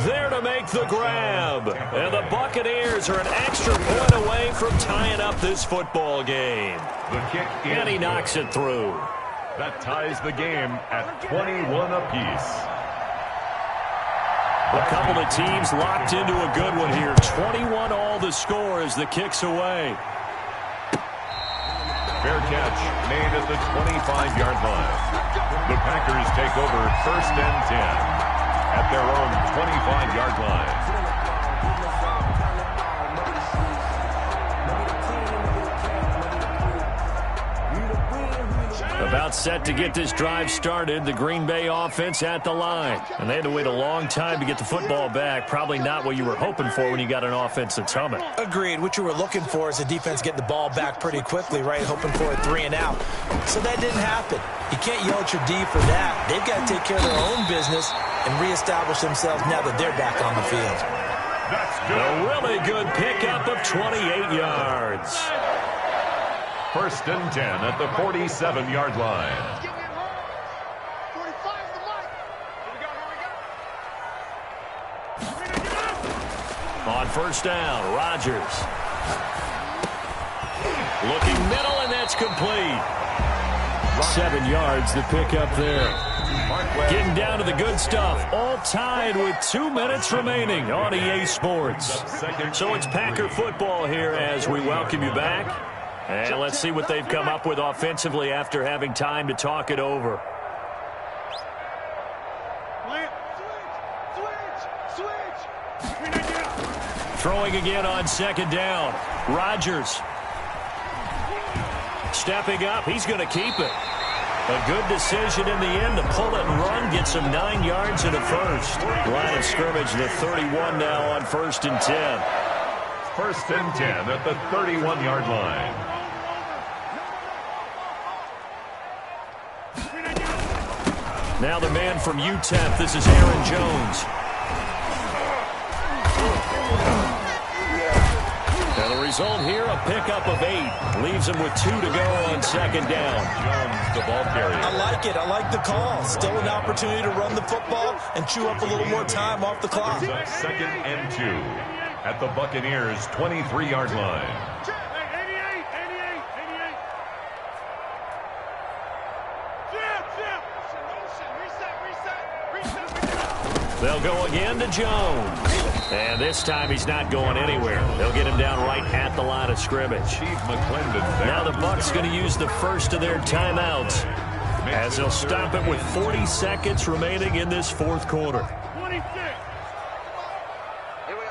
there to make the grab. And the Buccaneers are an extra point away from tying up this football game. The kick in. And he knocks it through. That ties the game at 21 apiece. A couple of teams locked into a good one here. 21 all the score as the kick's away. Fair catch made at the 25-yard line. The Packers take over 1st and 10 at their own 25-yard line. About set to get this drive started, the Green Bay offense at the line. And they had to wait a long time to get the football back. Probably not what you were hoping for when you got an offense that's humming. Agreed. What you were looking for is the defense getting the ball back pretty quickly, right? Hoping for a 3 and out. So that didn't happen. You can't yell at your D for that. They've got to take care of their own business and reestablish themselves now that they're back on the field. That's good. A really good pickup of 28 yards. 1st and 10 at the 47-yard line. Give me a hold. 45 is the mic. Here we go. On 1st down, Rodgers. Looking middle, and that's complete. 7 yards, the pickup there. Getting down to the good stuff. All tied with 2 minutes remaining on EA Sports. So it's Packer football here as we welcome you back. And let's see what they've come up with offensively after having time to talk it over. Throwing again on second down. Rodgers. Stepping up. He's going to keep it. A good decision in the end to pull it and run. Gets him 9 yards and a first. Line of scrimmage, the 31 now on 1st and 10. 1st and 10 at the 31-yard line. Now the man from UTEP. This is Aaron Jones. And the result here, a pickup of 8. Leaves him with 2 to go on second down. Jones, the ball carrier. I like it. I like the call. Still an opportunity to run the football and chew up a little more time off the clock. 2nd and 2 at the Buccaneers' 23-yard line. They'll go again to Jones. And this time he's not going anywhere. They'll get him down right at the line of scrimmage. Chief McClendon there. Now the Bucs going to use the first of their timeouts as they'll stop it with 40 seconds remaining in this 4th quarter. 26. Here we go.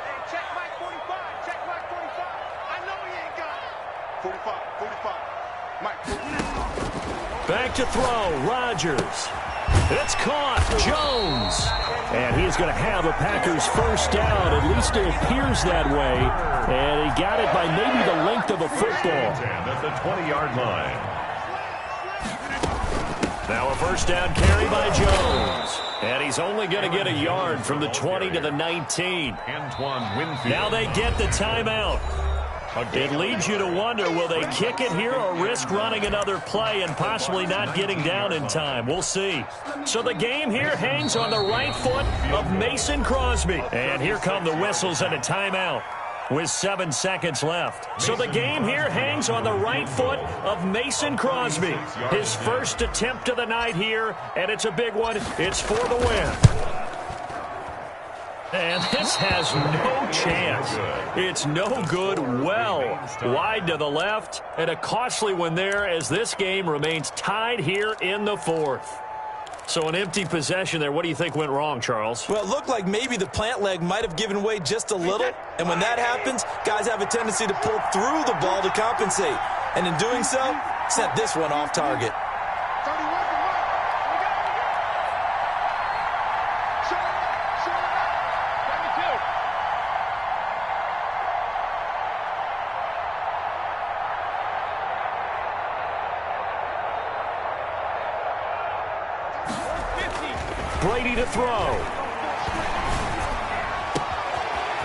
Hey, check Mike 45. Check Mike 45. I know he ain't got it. 45. Mike 45. Back to throw. Rodgers. It's caught. Jones. And he's going to have a Packers first down. At least it appears that way. And he got it by maybe the length of a football. At the 20-yard line. Now a first down carry by Jones. And he's only going to get a yard from the 20 to the 19. Antoine Winfield. Now they get the timeout. It leads you to wonder, will they kick it here or risk running another play and possibly not getting down in time? We'll see. So the game here hangs on the right foot of Mason Crosby. And here come the whistles and a timeout with 7 seconds left. So the game here hangs on the right foot of Mason Crosby. His first attempt of the night here, and it's a big one. It's for the win. And this has no chance. It's no good. Well wide to the left, and a costly one there as this game remains tied here in the 4th. So an empty possession there. What do you think went wrong, Charles? Well, it looked like maybe the plant leg might have given way just a little. And when that happens, guys have a tendency to pull through the ball to compensate. And in doing so, sent this one off target. Brady to throw.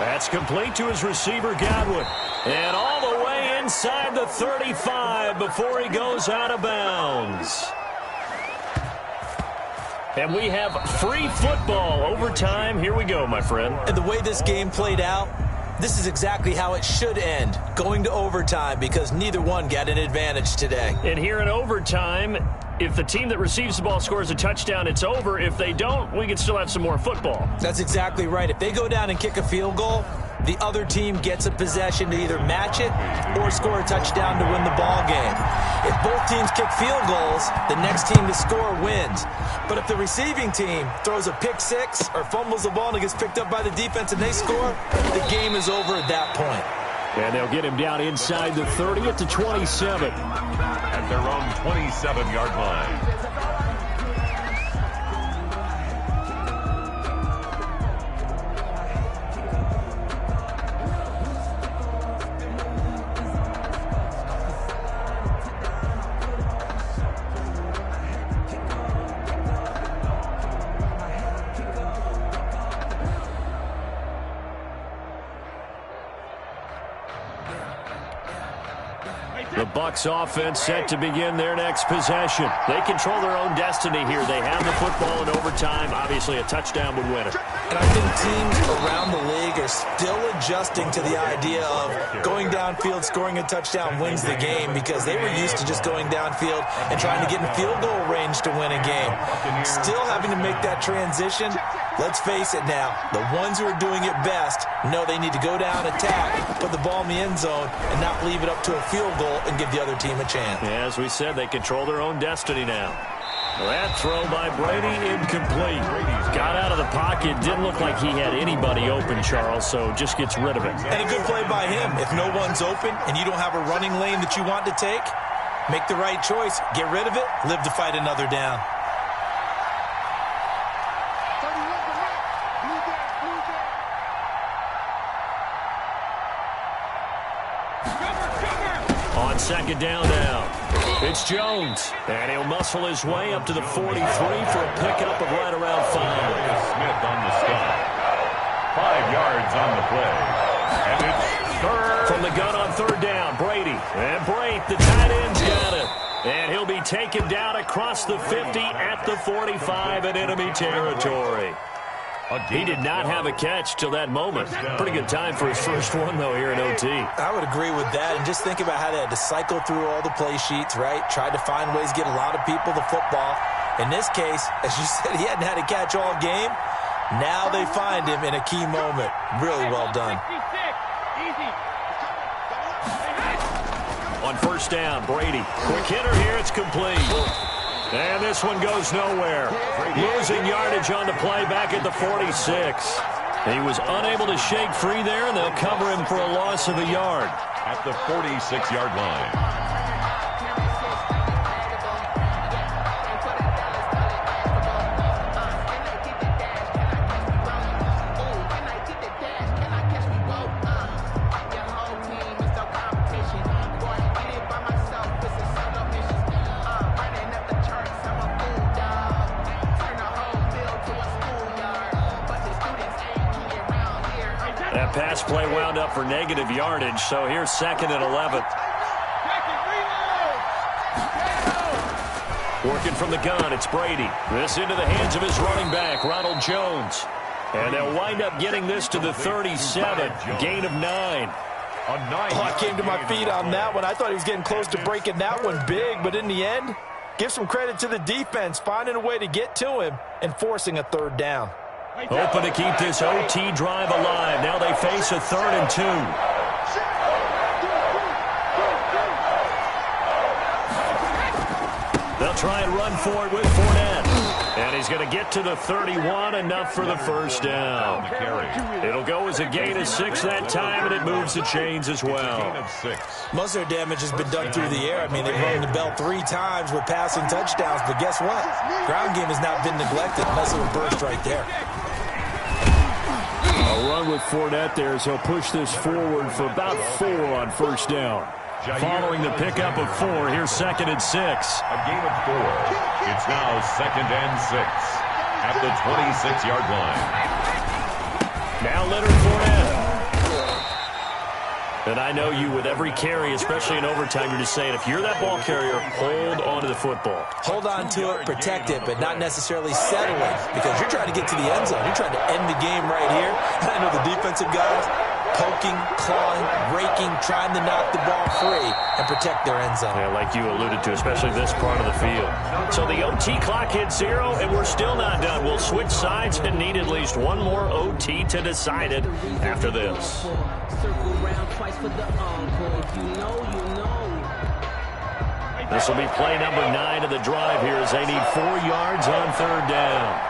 That's complete to his receiver, Godwin. And all the way inside the 35 before he goes out of bounds. And we have free football overtime. Here we go, my friend. And the way this game played out, this is exactly how it should end, going to overtime, because neither one got an advantage today. And here in overtime, if the team that receives the ball scores a touchdown, it's over. If they don't, we can still have some more football. That's exactly right. If they go down and kick a field goal, the other team gets a possession to either match it or score a touchdown to win the ball game. If both teams kick field goals, the next team to score wins. But if the receiving team throws a pick six or fumbles the ball and it gets picked up by the defense and they score, the game is over at that point. And they'll get him down inside the 30 at the 27. At their own 27-yard line. The Bucs offense set to begin their next possession. They control their own destiny here. They have the football in overtime. Obviously, a touchdown would win it. And I think teams around the league are still adjusting to the idea of going downfield, scoring a touchdown wins the game, because they were used to just going downfield and trying to get in field goal range to win a game. Still having to make that transition. Let's face it now, the ones who are doing it best know they need to go down, attack, put the ball in the end zone, and not leave it up to a field goal and give the other team a chance. Yeah, as we said, they control their own destiny now. That throw by Brady, incomplete. Got out of the pocket, didn't look like he had anybody open, Charles, so just gets rid of it. And a good play by him. If no one's open and you don't have a running lane that you want to take, make the right choice, get rid of it, live to fight another down. On second down now, it's Jones, and he'll muscle his way up to the 43 for a pickup of right around 5. Smith on the stop. 5 yards on the play. And it's third. From the gun on third down, Brady. And Brate, the tight end's got it. And he'll be taken down across the 50 at the 45 in enemy territory. He did not have a catch till that moment. Pretty good time for his first one, though, here in OT. I would agree with that. And just think about how they had to cycle through all the play sheets, right? Tried to find ways to get a lot of people the football. In this case, as you said, he hadn't had a catch all game. Now they find him in a key moment. Really well done. On first down, Brady. Quick hitter here. It's complete. And this one goes nowhere. Losing yardage on the play back at the 46. He was unable to shake free there, and they'll cover him for a loss of a yard. At the 46-yard line. That pass play wound up for negative yardage, so here's second and 11. Working from the gun, it's Brady. This into the hands of his running back, Ronald Jones. And they'll wind up getting this to the 37, gain of 9. I came to my feet on that one. I thought he was getting close to breaking that one big, but in the end, give some credit to the defense, finding a way to get to him and forcing a third down. Open to keep this OT drive alive. Now they face a 3rd and 2. They'll try and run for it with Fournette. And he's going to get to the 31, enough for the first down. It'll go as a gain of 6 that time, and it moves the chains as well. Most of their damage has been done through the air. I mean, they've rung the bell 3 times with passing touchdowns, but guess what? Ground game has not been neglected. Nice little burst right there. A run with Fournette there, so push this forward for about 4 on first down. Following the pickup of 4, here's second and 6. A gain of 4. It's now second and 6 at the 26-yard line. Now Leonard Fournette. And I know you, with every carry, especially in overtime, you're just saying, if you're that ball carrier, hold on to the football. Hold on to it, protect it, but not necessarily settle it, because you're trying to get to the end zone. You're trying to end the game right here. And I know the defensive guys poking, clawing, raking, trying to knock the ball free and protect their end zone. Yeah, like you alluded to, especially this part of the field. So the OT clock hits 0, and we're still not done. We'll switch sides and need at least one more OT to decide it after this. This will be play number 9 of the drive here as they need 4 yards on third down.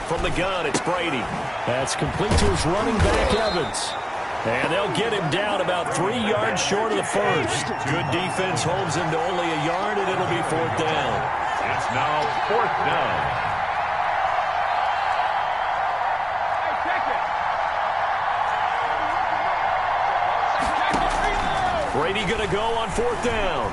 From the gun, it's Brady. That's complete to his running back, Evans. And they'll get him down about 3 yards short of the first. Good defense holds him to only a yard, and it'll be 4th down. It's now 4th down. Brady going to go on 4th down.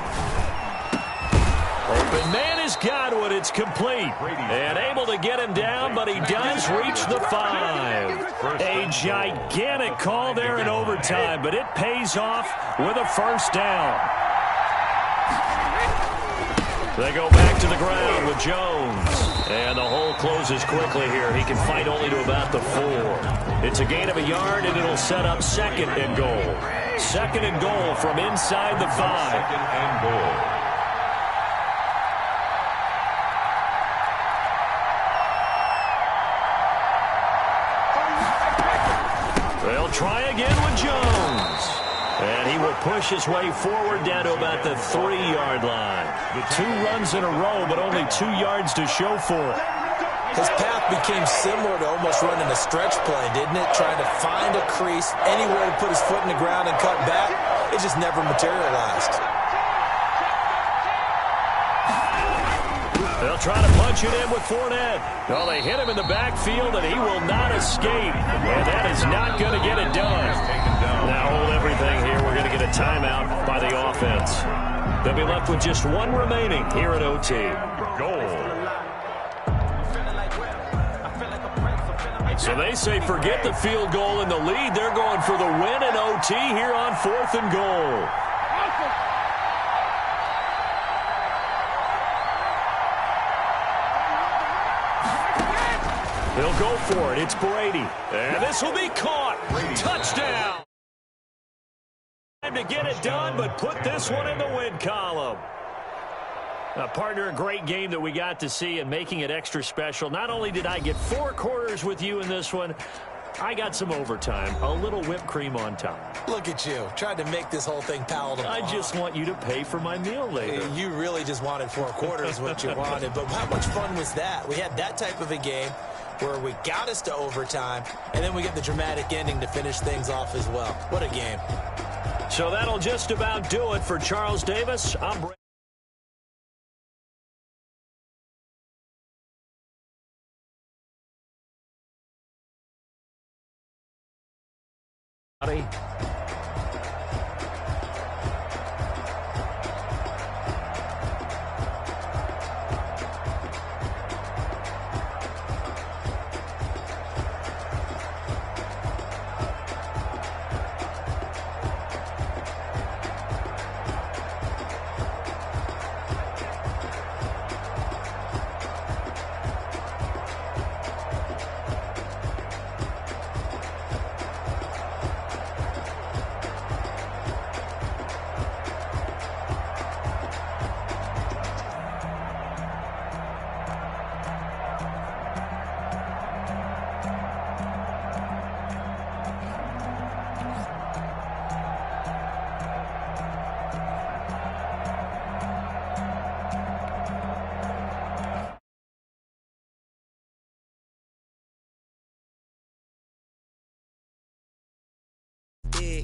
Open man has got one. It's complete. And able to get him down, but he does reach the 5. A gigantic call there in overtime, but it pays off with a 1st down. They go back to the ground with Jones. And the hole closes quickly here. He can fight only to about the 4. It's a gain of a yard, and it'll set up 2nd and goal. 2nd and goal from inside the 5. 2nd and goal. They'll try again with Jones. And he will push his way forward down to about the 3-yard line. 2 runs in a row, but only 2 yards to show for it. His path became similar to almost running a stretch play, didn't it? Trying to find a crease, anywhere to put his foot in the ground and cut back. It just never materialized. They'll try to punch it in with Fournette. Well, they hit him in the backfield, and he will not escape. And that is not going to get it done. Now hold everything here. We're going to get a timeout by the offense. They'll be left with just 1 remaining here at OT. Goal. So they say forget the field goal and the lead. They're going for the win in OT here on 4th and goal. He'll go for it. It's Brady. And this will be caught. Touchdown. Time to get it done, but put this one in the win column. Partner, a great game that we got to see and making it extra special. Not only did I get 4 quarters with you in this one, I got some overtime, a little whipped cream on top. Look at you, tried to make this whole thing palatable. I just want you to pay for my meal later. You really just wanted 4 quarters what you wanted, but how much fun was that? We had that type of a game where we got us to overtime, and then we get the dramatic ending to finish things off as well. What a game. So that'll just about do it for Charles Davis. I'm Brady.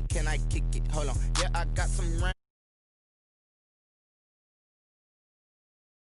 Can I kick it? Hold on. Yeah, I got some